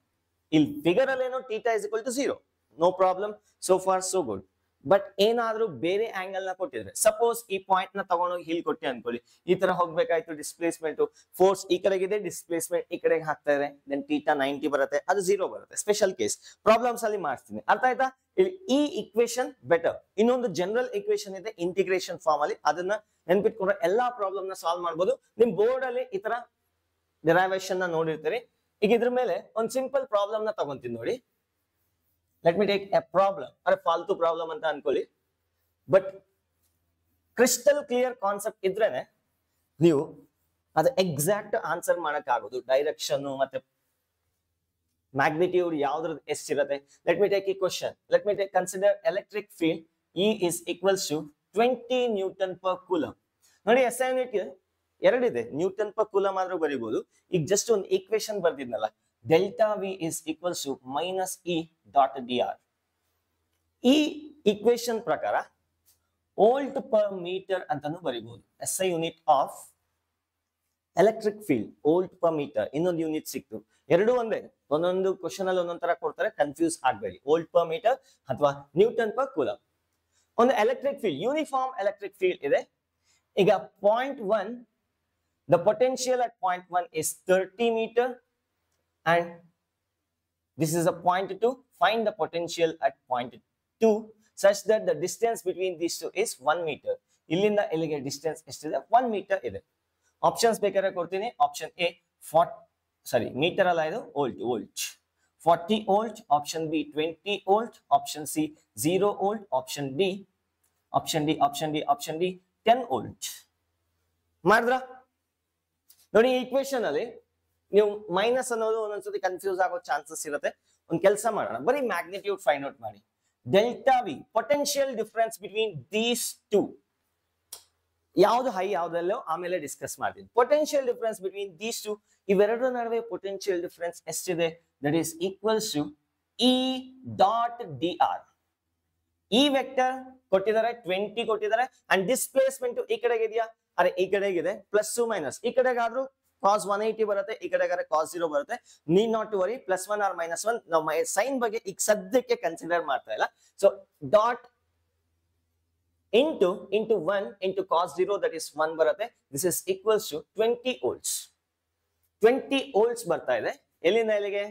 ಇಲ್ಲಿ ಫಿಗರ್ ಅಲ್ಲಿ ಏನೋ theta is equal to 0, no problem, so far so good. But ಏನಾದ್ರೂ ಬೇರೆ ಆಂಗಲ್ ನ ಕೊಟ್ಟಿದ್ರೆ, ಸಪೋಸ್ ಈ ಪಾಯಿಂಟ್ ನ ತಗೊಂಡೋಗಿ ಇಲ್ಲಿ ಕೊಟ್ಟೆ ಅನ್ಕೊಳ್ಳಿ, ಈ ತರ ಹೋಗ್ಬೇಕಾಯ್ತು. ಡಿಸ್ಪ್ಲೇಸ್ಮೆಂಟ್ ಫೋರ್ಸ್ ಈ ಕಡೆಗಿದೆ, ಡಿಸ್ಪ್ಲೇಸ್ಮೆಂಟ್ ಈ ಕಡೆಗೆ ಹಾಕ್ತಾ ಇದೆ, ದೆನ್ ಥೀಟಾ 90 ಬರುತ್ತೆ, ಅದು 0 ಬರುತ್ತೆ. ಸ್ಪೆಷಲ್ ಕೇಸ್ ಪ್ರಾಬ್ಲಮ್ಸ್ ಅಲ್ಲಿ ಮಾಡ್ತೀನಿ, ಅರ್ಥ ಆಯ್ತಾ? ಇಲ್ಲಿ ಈ ಇಕ್ವೇಶನ್ ಬೆಟರ್. ಇನ್ನೊಂದು ಜನರಲ್ ಇಕ್ವೇಶನ್ ಇದೆ ಇಂಟಿಗ್ರೇಷನ್ ಫಾರ್ಮ್ ಅಲ್ಲಿ, ಅದನ್ನ ನೆನ್ಪಿಟ್ಕೊಂಡ್ರೆ ಎಲ್ಲಾ ಪ್ರಾಬ್ಲಮ್ ನ ಸಾಲ್ವ್ ಮಾಡ್ಬೋದು. ನಿಮ್ ಬೋರ್ಡ್ ಅಲ್ಲಿ ಈ ತರ ಡಿರೈವೇಶನ್ ನ ನೋಡಿರ್ತೀರಿ. ಈಗ ಇದ್ರ ಮೇಲೆ ಒಂದು ಸಿಂಪಲ್ ಪ್ರಾಬ್ಲಮ್ ನ ತಗೊಂತೀನಿ ನೋಡಿ. Let me take A problem, ಅರೆ ಫಾಲ್ತು ಪ್ರಾಬ್ಲಮ್ ಅಂತ ಅನ್ಕೊಳ್ಳಿ, ಬಟ್ ಕ್ರಿಸ್ಟಲ್ ಕ್ಲಿಯರ್ ಕಾನ್ಸೆಪ್ಟ್ ಇದ್ರೇನೆ ನೀವು ಅದು ಎಕ್ಸಾಕ್ಟ್ ಆನ್ಸರ್ ಮಾಡಕ್ ಆಗೋದು. ಡೈರೆಕ್ಷನ್ ಮತ್ತೆ ಮ್ಯಾಗ್ನಿಟ್ಯೂಡ್ ಯಾವ್ದ್ರದ್ದು ಎಷ್ಟಿರುತ್ತೆ. Let me take a question. Let me take consider electric field E is equals to 20 Newton per coulomb. ನೋಡಿ SI ಯೂನಿಟ್ ಎರಡಿದೆ, ನ್ಯೂಟನ್ ಪರ್ ಕೂಲಮ್ ಆದ್ರೂ ಬರೀಬಹುದು. ಈಗ ಜಸ್ಟ್ ಒಂದು ಈಕ್ವೇಶನ್ ಬರ್ದಿದ್ನಲ್ಲ, delta V is equals to minus E dot D R. ಈ equation ಪ್ರಕಾರ volt per metre ಅಂತಾನು ಬರೀಬಹುದು. SI unit of electric field, volt per metre. ಇನ್ನೊಂದು ಯೂನಿಟ್ ಸಿಕ್ತು, ಎರಡು ಒಂದೇ. ಒಂದೊಂದು ಕ್ವಶನ್ ಅಲ್ಲಿ ಒಂದೊಂದ್ ತರ ಕೊಡ್ತಾರೆ, ಕನ್ಫ್ಯೂಸ್ ಆಗಬೇಡಿ. ವೋಲ್ಟ್ ಪರ್ ಮೀಟರ್ ಅಥವಾ ನ್ಯೂಟನ್ ಪರ್ ಕೂಲಮ್. ಒಂದು electric field, uniform electric field ಇದೆ. ಈಗ point 1, the potential at point 1 is 30 meter, and this is a point 2. Find the potential at point 2 such that the distance between these two is 1 meter. ಇಲ್ಲಿಂದ ಇಲ್ಲಿಗೆ distance ಎಷ್ಟಿದೆ? 1 metre ಇದೆ. Options ಬೇಕಾದ್ರೆ ಕೊಡ್ತೀನಿ. Option A metre ಅಲ್ಲ, ಇದು volt 40 volt, option B 20 volt, option C 0 volt, option D 10 volt. ಮಾಡಿದ್ರ ನೋಡಿ, ಈ ಈಕ್ವೇಶನ್ ಅಲ್ಲಿ ನೀವು ಮೈನಸ್ ಅನ್ನೋದು ಒಂದೊಂದ್ಸತಿ ಕನ್ಫ್ಯೂಸ್ ಆಗೋ ಚಾನ್ಸಸ್ ಇರುತ್ತೆ. ಒಂದು ಕೆಲಸ ಮಾಡೋಣ, ಬರೀ ಮ್ಯಾಗ್ನಿಟ್ಯೂಡ್ ಫೈಂಡ್ ಔಟ್ ಮಾಡಿ. Delta V, potential difference between these two, ಯಾವ್ದು ಹೈ ಯಾವ್ದಲ್ಲೋ ಆಮೇಲೆ ಡಿಸ್ಕಸ್ ಮಾಡ್ತೀನಿ. Potential difference between these two, ಇವೆರಡರ ನಡುವೆ ಪೊಟೆನ್ಶಿಯಲ್ ಡಿಫರೆನ್ಸ್ ಎಷ್ಟಿದೆ? That is equals to E dot D R. ಈ ವೆಕ್ಟರ್ ಕೊಟ್ಟಿದ್ದಾರೆ, 20 ಕೊಟ್ಟಿದ್ದಾರೆ, ಅಂಡ್ ಡಿಸ್ಪ್ಲೇಸ್ಮೆಂಟ್ ಈ ಕಡೆಗೆ ಇದೆಯಾ? ಅರೆ ಈ ಕಡೆಗಿದೆ, ಪ್ಲಸ್ ಮೈನಸ್. ಈ ಕಡೆಗಾದ್ರೂ cos 180 ಬರುತ್ತೆ, ಈ ಕಡೆಗಾದ್ರೆ cos 0 ಬರುತ್ತೆ. Need not to worry, +1 or -1 ನಾವು ಸೈನ್ ಬಗ್ಗೆ ಈಗ ಸದ್ಯಕ್ಕೆ ಕನ್ಸಿಡರ್ ಮಾಡ್ತಾ ಇಲ್ಲ. So dot into 1 into cos 0, that is 1 ಬರುತ್ತೆ. This is equals to 20 volts. 20 volts ಬರ್ತಾ ಇದೆ. ಎಲ್ಲಿಂದ ಎಲ್ಲಿಗೆ?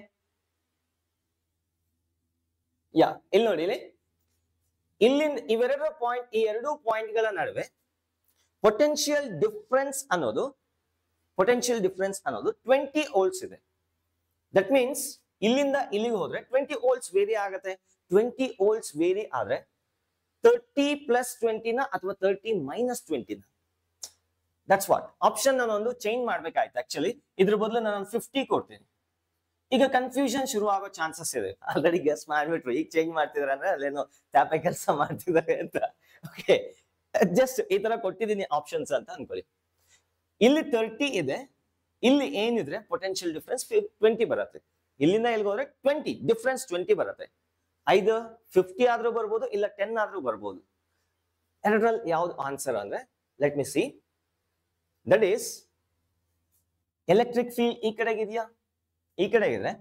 ಇಲ್ಲಿ ನೋಡಿ, ಇಲ್ಲಿಂದ ಇವೆರಡು ಪಾಯಿಂಟ್, ಈ ಎರಡು ಪಾಯಿಂಟ್ ಗಳ ನಡುವೆ ಪೊಟೆನ್ಶಿಯಲ್ ಡಿಫರೆನ್ಸ್ ಅನ್ನೋದು 20 ವೋಲ್ಟ್ಸ್ ಇದೆ. ದಟ್ ಮೀನ್ಸ್ ಇಲ್ಲಿಂದ ಇಲ್ಲಿಗೆ ಹೋದ್ರೆ 20 ವೋಲ್ಟ್ಸ್ ವೇರಿ ಆಗುತ್ತೆ. 20 ವೋಲ್ಟ್ಸ್ ವೇರಿ ಆದ್ರೆ 30 + 20 ನ ಅಥವಾ 30 - 20 ನ. That's what. ಆಪ್ಷನ್ ನಾನೊಂದು ಚೇಂಜ್ ಮಾಡ್ಬೇಕಾಯ್ತು. ಆಕ್ಚುಲಿ ಇದ್ರ ಬದಲು ನಾನು 50 ಕೊಡ್ತೀನಿ. ಈಗ ಕನ್ಫ್ಯೂಷನ್ ಶುರು ಆಗೋ ಚಾನ್ಸಸ್ ಇದೆ. ಆಲ್ರೆಡಿ ಗೆಸ್ ಮಾಡ್ಬಿಟ್ರು, ಈಗ ಚೇಂಜ್ ಮಾಡ್ತಿದಾರೆ ಅಂದ್ರೆ ಅಲ್ಲೇನೋ ಟ್ಯಾಪೆ ಕೆಲಸ ಮಾಡ್ತಿದ್ದಾರೆ ಅಂತ. ಓಕೆ, ಜಸ್ಟ್ ಈ ತರ ಕೊಟ್ಟಿದ್ದೀನಿ ಆಪ್ಷನ್ಸ್ ಅಂತ ಅನ್ಕೊಳ್ಳಿ. ಇಲ್ಲಿ 30 ಇದೆ, ಇಲ್ಲಿ ಏನಿದ್ರೆ ಪೊಟೆನ್ಶಿಯಲ್ ಡಿಫರೆನ್ಸ್ 20 ಬರುತ್ತೆ. ಇಲ್ಲಿಂದ ಎಲ್ಲಿಗೆ ಹೋದ್ರೆ 20 ಡಿಫರೆನ್ಸ್ 20 ಬರುತ್ತೆ. ಐದು 50 ಆದ್ರೂ ಬರ್ಬೋದು, ಇಲ್ಲ 10 ಆದ್ರೂ ಬರ್ಬೋದು. ಎರಡರಲ್ಲಿ ಯಾವ್ದು ಆನ್ಸರ್ ಅಂದ್ರೆ, let me C. That is electric field ಈ ಕಡೆಗಿದೆಯಾ? ಈ ಕಡೆಗಿದೆ.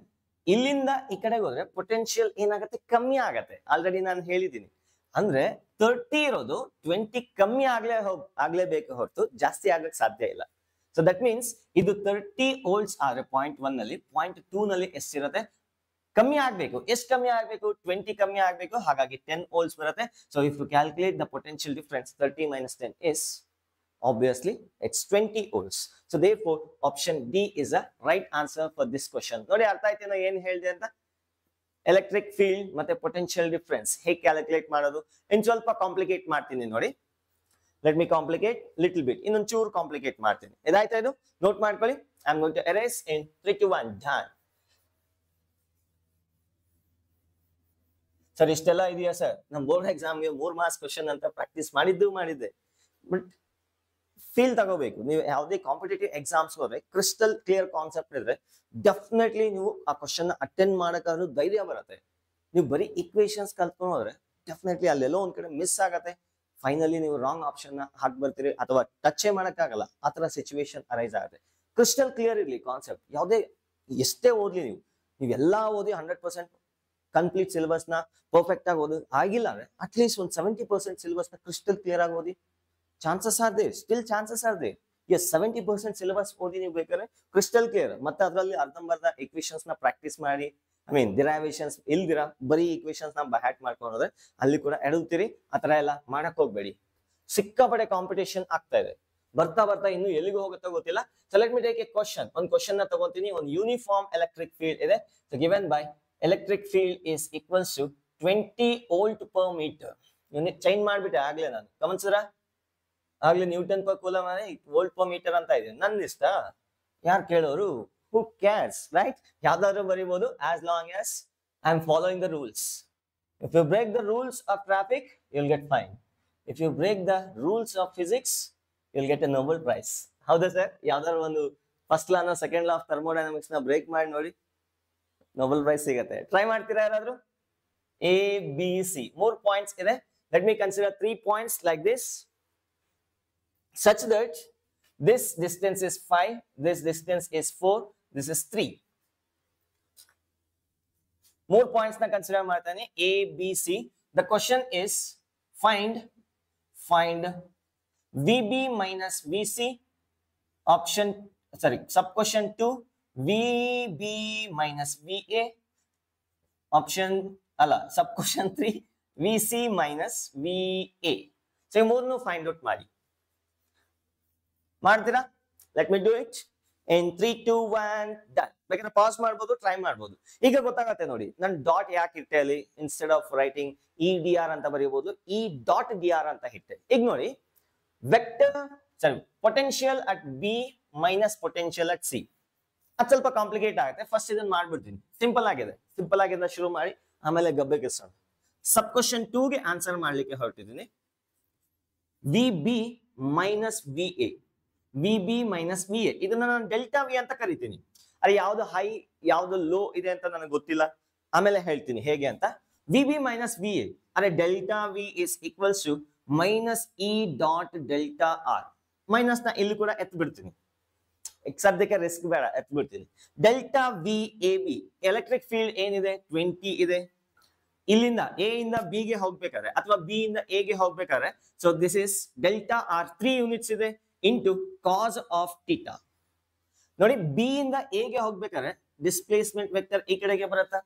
ಇಲ್ಲಿಂದ ಈ ಕಡೆಗೆ ಹೋದ್ರೆ ಪೊಟೆನ್ಶಿಯಲ್ ಏನಾಗುತ್ತೆ? ಕಮ್ಮಿ ಆಗತ್ತೆ. ಆಲ್ರೆಡಿ ನಾನು ಹೇಳಿದ್ದೀನಿ. ಅಂದ್ರೆ 30 ಇರೋದು 20 ಕಮ್ಮಿ ಆಗ್ಲೇಬೇಕು ಹೊರತು ಜಾಸ್ತಿ ಆಗಕ್ ಸಾಧ್ಯ ಇಲ್ಲ. ಸೊ ದಟ್ ಮೀನ್ಸ್ ಇದು 30 ವೋಲ್ಟ್ಸ್ ಆದ್ರೆ ಪಾಯಿಂಟ್ 1 ನಲ್ಲಿ, ಪಾಯಿಂಟ್ 2 ನಲ್ಲಿ ಎಷ್ಟಿರುತ್ತೆ? ಕಮ್ಮಿ ಆಗ್ಬೇಕು. ಎಷ್ಟು ಕಮ್ಮಿ ಆಗ್ಬೇಕು? 20 ಕಮ್ಮಿ ಆಗ್ಬೇಕು. ಹಾಗಾಗಿ 10 ವೋಲ್ಟ್ಸ್ ಬರುತ್ತೆ. So if you calculate the potential difference, 30 - 10 is obviously it's 20 volts. So therefore option D is a right answer for this question. ನೋಡಿ ಅರ್ಥ ಆಯ್ತೇನೋ ಏನು ಹೇಳಿದೆ ಅಂತ? ಎಲೆಕ್ಟ್ರಿಕ್ ಫೀಲ್ಡ್ ಮತ್ತೆ ಪೊಟೆನ್ಶಿಯಲ್ ಡಿಫರೆನ್ಸ್ ಹೇಗೆ ಕ್ಯಾಲ್ಕುಲೇಟ್ ಮಾಡೋದು? ಇನ್ನು ಸ್ವಲ್ಪ ಕಾಂಪ್ಲಿಕೇಟ್ ಮಾಡ್ತೀನಿ ನೋಡಿ. Let me complicate little bit. ಇನ್ನೊಂದು ಚೂರು ಕಾಂಪ್ಲಿಕೇಟ್ ಮಾಡ್ತೀನಿ. ಇದಾಯ್ತಾ? ಇದು ನೋಟ್ ಮಾಡ್ಕೊಳ್ಳಿ. I am going to erase in 3 2 1 done. Sir ಇಷ್ಟೆಲ್ಲ ಇದೆಯಾ ಸರ್? ನಮ್ಮ ಬೋರ್ಡ್ ಎಕ್ಸಾಮ್ಗೆ 3 ಮಾರ್ಕ್ಸ್ ಕ್ವಶನ್ ಅಂತ ಪ್ರಾಕ್ಟೀಸ್ ಮಾಡಿದ್ದೆ. ಬಟ್ ಫೀಲ್ ತಗೋಬೇಕು. ನೀವು ಯಾವುದೇ ಕಾಂಪಿಟೇಟಿವ್ ಎಕ್ಸಾಮ್ಸ್ ಹೋದ್ರೆ ಕ್ರಿಸ್ಟಲ್ ಕ್ಲಿಯರ್ ಕಾನ್ಸೆಪ್ಟ್ ಇದ್ರೆ ಡೆಫಿನೆಟ್ಲಿ ನೀವು ಆ ಕ್ವಶನ್ ಅಟೆಂಡ್ ಮಾಡಕ್ಕಾದ್ರೂ ಧೈರ್ಯ ಬರುತ್ತೆ. ನೀವು ಬರೀ ಈಕ್ವೇಶನ್ಸ್ ಕಲ್ತ್ಕೊಂಡು ಹೋದ್ರೆ ಡೆಫಿನೆಟ್ಲಿ ಅಲ್ಲೆಲ್ಲೋ ಒಂದ್ ಕಡೆ ಮಿಸ್ ಆಗತ್ತೆ. ಫೈನಲಿ ನೀವು ರಾಂಗ್ ಆಪ್ಷನ್ ನ ಹಾಕಿ ಬರ್ತೀರಿ ಅಥವಾ ಟಚ್ ಮಾಡಕ್ಕಾಗಲ್ಲ. ಆ ತರ ಸಿಚುವೇಶನ್ ಅರೈಸ್ ಆಗುತ್ತೆ. ಕ್ರಿಸ್ಟಲ್ ಕ್ಲಿಯರ್ ಇರ್ಲಿ ಕಾನ್ಸೆಪ್ಟ್. ಯಾವುದೇ ಎಷ್ಟೇ ಓದ್ಲಿ ನೀವೆಲ್ಲಾ ಓದಿ 100% ಕಂಪ್ಲೀಟ್ ಸಿಲೆಬಸ್ ನ ಪರ್ಫೆಕ್ಟ್ ಆಗಿ ಓದಿ ಆಗಿಲ್ಲ ಅಂದ್ರೆ ಅಟ್ಲೀಸ್ಟ್ ಒಂದು 70% ಸಿಲೆಬಸ್ ನ ಕ್ರಿಸ್ಟಲ್ ಕ್ಲಿಯರ್ ಆಗಿ ಓದಿ. Chances are they, still chances are they. Yes 70% syllabus ಓದಿ ನೀವು ಬೇಕಾದ್ರೆ ಕ್ರಿಸ್ಟಲ್ ಕ್ಲಿಯರ್. ಮತ್ತೆ ಅದರಲ್ಲಿ ಅರ್ಧಂಬರ್ಧ ಈಕ್ವೇಶನ್ಸ್ ನ ಪ್ರಾಕ್ಟೀಸ್ ಮಾಡಿ, ಐ ಮೀನ್ ಡಿರೈವೇಶನ್ಸ್ ಇಲ್ದಿರಾ ಬರೀ ಈಕ್ವೇಶನ್ಸ್ ನ ಬೈ ಹ್ಯಾಟ್ ಮಾಡ್ಕೊಂಡ್ರೆ ಅಲ್ಲಿ ಕೂಡ ಎಡುತ್ತೀರಿ. ಆತರ ಎಲ್ಲ ಮಾಡಕ್ ಹೋಗ್ಬೇಡಿ. ಸಿಕ್ಕಾಪಡೆ ಕಾಂಪಿಟೇಷನ್ ಆಗ್ತಾ ಇದೆ. ಬರ್ತಾ ಇನ್ನು ಎಲ್ಲಿಗೆ ಹೋಗುತ್ತೋ ಗೊತ್ತಿಲ್ಲ. So let me take a question. ಒಂದು ಕ್ವಶನ್ ನ ತಗೊಂತೀನಿ. ಒಂದು ಯೂನಿಫಾರ್ಮ್ ಎಲೆಕ್ಟ್ರಿಕ್ ಫೀಲ್ಡ್ ಇದೆ. So given by electric field is equals to 20 volt per metre. Unit change ಮಾಡ್ಬಿಟ್ಟೆ ಆಗ್ಲೇ ನಾನು. ಗಮನಿಸಿದ್ರ? ಆಗ್ಲೇ newton per coulomb volt per metre ಅಂತ ಇದೆ. ನನ್ನ ಇಷ್ಟ, ಯಾರು ಕೇಳೋರು? Who cares, right? ಯಾವ್ದಾದ್ರು ಬರೀಬಹುದು as long as I am following the rules. If you break the rules of traffic, you'll get fined. If you break the rules of physics, you'll get a Nobel Prize. ಹೌದಾ sir? ಯಾವ್ದಾದ್ರು ಒಂದು first law second law of thermodynamics ನ break ಮಾಡಿ ನೋಡಿ, Nobel prize ಸಿಗತ್ತೆ. Try ಮಾಡ್ತೀರಾ ಯಾರಾದ್ರೂ? A B C 3 points ಇದೆ. Let me consider 3 points like this, such that this distance is 5, this distance is 4, this is 3. 3 points na consider ಮಾಡ್ತಾನೆ, A, B, C. The question is find VB minus VC. Sub question 2, VB minus VA. Sub question 3, VC minus VA. So ಈ ಮೂರನ್ನು find out ಮಾಡಿ. ಮಾಡ್ತೀರಾ? Let me do it in 3 2 1 done. ಬೇಕಾದ್ರೆ pass ಮಾಡ್ಬೋದು, try ಮಾಡ್ಬೋದು. ಈಗ ಗೊತ್ತಾಗತ್ತೆ ನೋಡಿ, ನಾನು ಡಾಟ್ ಯಾಕೆ ಇಟ್ಟೆ ಅಲ್ಲಿ, ಇನ್ಸ್ಟೆಡ್ ಆಫ್ ರೈಟಿಂಗ್ EDR ಅಂತ ಬರೀಬಹುದು, E.dr ಅಂತ ಇಟ್ಟೆ. ಈಗ ನೋಡಿ, vector potential at B minus potential at C. ಅದು ಸ್ವಲ್ಪ ಕಾಂಪ್ಲಿಕೇಟ್ ಆಗುತ್ತೆ. ಫಸ್ಟ್ ಇದನ್ನ ಮಾಡ್ಬಿಡ್ತೀನಿ. ಸಿಂಪಲ್ ಆಗಿದೆ ಶುರು ಮಾಡಿ, ಆಮೇಲೆ ಗಬ್ಬೆ ಕಿಸೋಣ. ಸಬ್ ಕ್ವಶನ್ 2 ಗೆ ಆನ್ಸರ್ ಮಾಡ್ಲಿಕ್ಕೆ ಹೊರಟಿದ್ದೀನಿ. VB minus VA, VB minus VA, ಇದನ್ನ ನಾನು ಡೆಲ್ಟಾ ವಿ ಅಂತ ಕರಿತೀನಿ. ಅದು ಯಾವ್ದು ಹೈ ಯಾವ್ದು ಲೋ ಇದೆ ಅಂತ ನನಗೆ ಗೊತ್ತಿಲ್ಲ, ಆಮೇಲೆ ಹೇಳ್ತೀನಿ ಹೇಗೆ ಅಂತ. VB ಮೈನಸ್ VA, ಅರೆ delta V is equals to minus E.ΔR. Minus ನ ಇಲ್ಲಿ ಕೂಡ ಎತ್ ಬಿಡ್ತೀನಿ, ಸದ್ಯಕ್ಕೆ ರಿಸ್ಕ್ ಬೇಡ, ಎತ್ ಬಿಡ್ತೀನಿ. Delta V A B, electric field ಏನಿದೆ 20 ಇದೆ. ಇಲ್ಲಿಂದ ಎ ಇಂದ ಬಿ ಗೆ ಹೋಗ್ಬೇಕಾದ್ರೆ ಅಥವಾ ಬಿ ಇಂದ ಎ ಗೆ ಹೋಗ್ಬೇಕಾದ್ರೆ, so this is delta R 3 units ಇದೆ ಇಂಟು ಕಾಸ್ ಆಫ್ ಥೀಟಾ. ನೋಡಿ, ಬಿ ಇಂದ ಎ ಗೆ ಹೋಗ್ಬೇಕಾದ್ರೆ ಡಿಸ್ಪ್ಲೇಸ್ಮೆಂಟ್ ವೆಕ್ಟರ್ ಈ ಕಡೆಗೆ ಬರುತ್ತಾ,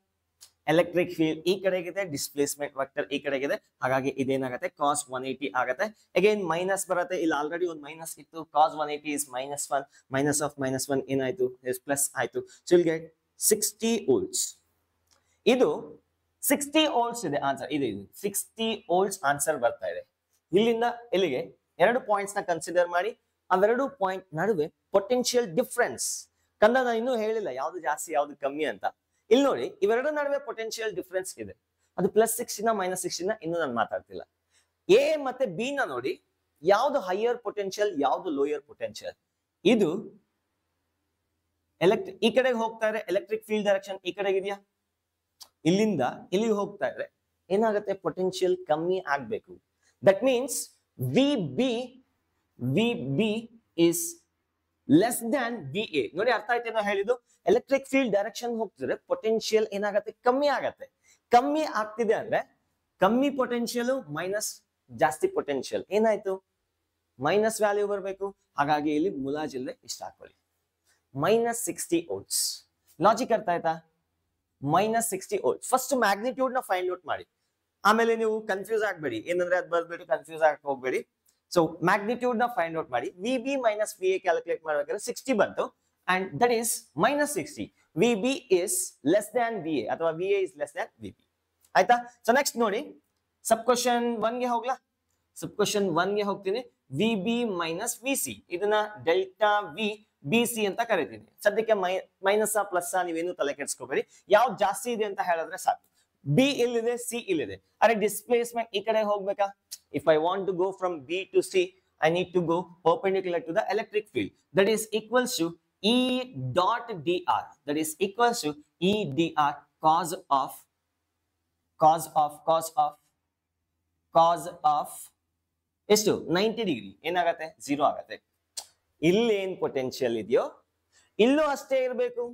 ಎಲೆಕ್ಟ್ರಿಕ್ ಫೀಲ್ಡ್ ಈ ಕಡೆಗಿದೆ, ಡಿಸ್ಪ್ಲೇಸ್ಮೆಂಟ್ ವೆಕ್ಟರ್ ಈ ಕಡೆಗಿದೆ, ಹಾಗಾಗಿ ಇದೇನಾಗುತ್ತೆ ಕಾಸ್ 180 ಆಗುತ್ತೆ. ಅಗೇನ್ ಮೈನಸ್ ಬರುತ್ತೆ, ಇಲ್ಲಿ ಆಲ್ರೆಡಿ ಒಂದು ಮೈನಸ್ ಇತ್ತು, ಕಾಸ್ 180 ಇಸ್ -1, ಮೈನಸ್ ಆಫ್ -1 ಏನಾಯ್ತು, ಇಸ್ ಪ್ಲಸ್ ಆಯ್ತು. So will get 60 volts. ಇದು 60 ವೋಲ್ಟ್ಸ್ ಇದೆ ಆನ್ಸರ್, ಇದು 60 ವೋಲ್ಟ್ಸ್ ಆನ್ಸರ್ ಬರ್ತಾ ಇದೆ. ಇಲ್ಲಿಂದ ಇಲ್ಲಿಗೆ 2 ಪಾಯಿಂಟ್ಸ್ ನ ಕನ್ಸಿಡರ್ ಮಾಡಿ, ಅವೆರಡು ಪಾಯಿಂಟ್ ನಡುವೆ ಪೊಟೆನ್ಶಿಯಲ್ ಡಿಫ್ರೆನ್ಸ್ ಕಂದ ನಾನು ಇನ್ನೂ ಹೇಳಿಲ್ಲ ಯಾವ್ದು ಜಾಸ್ತಿ ಯಾವ್ದು ಕಮ್ಮಿ ಅಂತ. ಇಲ್ಲಿ ನೋಡಿ, ಇವೆರಡು ನಡುವೆ ಪೊಟೆನ್ಶಿಯಲ್ ಡಿಫ್ರೆನ್ಸ್ ಇದೆ, ಅದು +60 -60 ಇನ್ನೂ ನಾನು ಮಾತಾಡ್ತಿಲ್ಲ. ಎ ಮತ್ತೆ ಬಿ ನ ನೋಡಿ, ಯಾವ್ದು ಹೈಯರ್ ಪೊಟೆನ್ಶಿಯಲ್ ಯಾವ್ದು ಲೋಯರ್ ಪೊಟೆನ್ಶಿಯಲ್. ಇದು ಈ ಕಡೆಗೆ ಹೋಗ್ತಾ ಇದ್ರೆ ಎಲೆಕ್ಟ್ರಿಕ್ ಫೀಲ್ಡ್ ಡೈರೆಕ್ಷನ್ ಈ ಕಡೆಗೆ ಇದೆಯಾ, ಇಲ್ಲಿಂದ ಇಲ್ಲಿಗೆ ಹೋಗ್ತಾ ಇದ್ರೆ ಏನಾಗುತ್ತೆ, ಪೊಟೆನ್ಶಿಯಲ್ ಕಮ್ಮಿ ಆಗ್ಬೇಕು. That means VB is less than VA. ನೋಡಿ ಅರ್ಥ ಆಯ್ತೇನೋ ಹೇಳಿದ್ದು. ಎಲೆಕ್ಟ್ರಿಕ್ ಫೀಲ್ಡ್ ಡೈರೆಕ್ಷನ್ ಹೋಗ್ತಿದ್ರೆ ಪೊಟೆನ್ಶಿಯಲ್ ಏನಾಗುತ್ತೆ, ಕಮ್ಮಿ ಆಗತ್ತೆ. ಕಮ್ಮಿ ಆಗ್ತಿದೆ ಅಂದ್ರೆ ಕಮ್ಮಿ ಪೊಟೆನ್ಶಿಯಲ್ ಮೈನಸ್ ಜಾಸ್ತಿ ಪೊಟೆನ್ಶಿಯಲ್, ಏನಾಯ್ತು ಮೈನಸ್ ವ್ಯಾಲ್ಯೂ ಬರಬೇಕು. ಹಾಗಾಗಿ ಇಲ್ಲಿ ಮುಲಾಜಿಲ್ದೆ ಇಷ್ಟ ಹಾಕೊಳ್ಳಿ, -60 ವೋಲ್ಟ್ಸ್. ಲಾಜಿಕ್ ಅರ್ಥ ಆಯ್ತಾ? -60 ವೋಲ್ಟ್ಸ್. ಫಸ್ಟ್ ಮ್ಯಾಗ್ನಿಟ್ಯೂಡ್ ನ ಫೈಂಡ್ ಔಟ್ ಮಾಡಿ, ಆಮೇಲೆ ನೀವು ಕನ್ಫ್ಯೂಸ್ ಆಗ್ಬೇಡಿ, ಏನಂದ್ರೆ ಅದು ಬರ್ಬಿಟ್ಟು ಕನ್ಫ್ಯೂಸ್ ಆಗಕ್ಕೆ ಹೋಗ್ಬೇಡಿ. ಸೊ ಮ್ಯಾಗ್ನಿಟ್ಯೂಡ್ ನ ಫೈಂಡ್ ಔಟ್ ಮಾಡಿ, VB ಮೈನಸ್ VA ಕ್ಯಾಲ್ಕುಲೇಟ್ ಮಾಡ್ಬೇಕಾದ್ರೆ 60 ಬಂತು, and that is -60. VB is less than VA ಅಥವಾ VA is less than VB. ಆಯ್ತಾ? ಸೊ ನೆಕ್ಸ್ಟ್ ನೋಡಿ, ಸಬ್ ಕ್ವಶನ್ 1 ಗೆ ಹೋಗ್ಲಾ? ಸಬ್ ಕ್ವಶನ್ 1 ಗೆ ಹೋಗ್ತೀನಿ. VB ಮೈನಸ್ VC, ಇದನ್ನ ಡೆಲ್ಟಾ ವಿ BC ಅಂತ ಕರಿತೀನಿ. ಸದ್ಯಕ್ಕೆ ಮೈನಸ್ ಪ್ಲಸ್ ನೀವೇನು ತಲೆ ಕೆಡ್ಸ್ಕೋಬೇಡಿ, ಯಾವ್ದು ಜಾಸ್ತಿ ಇದೆ ಅಂತ ಹೇಳಿದ್ರೆ ಸಾಕು. ಬಿ ಇಲ್ಲಿದೆ, ಸಿ ಇಲ್ಲಿದೆ. ಅರೆ ಡಿಸ್ಪ್ಲೇಸ್ಮೆಂಟ್ ಈ ಕಡೆ ಹೋಗ್ಬೇಕಾ? If I want to go from B to C, I need to go perpendicular to the electric field. That is equals to E.dr. That is equals to E.dr cos of ಎಷ್ಟು 90 degree ಏನಾಗತ್ತೆ, 0 ಆಗತ್ತೆ. ಇಲ್ಲಿ ಏನ್ potential ಇದೆಯೋ ಇಲ್ಲೂ ಅಷ್ಟೇ ಇರಬೇಕು.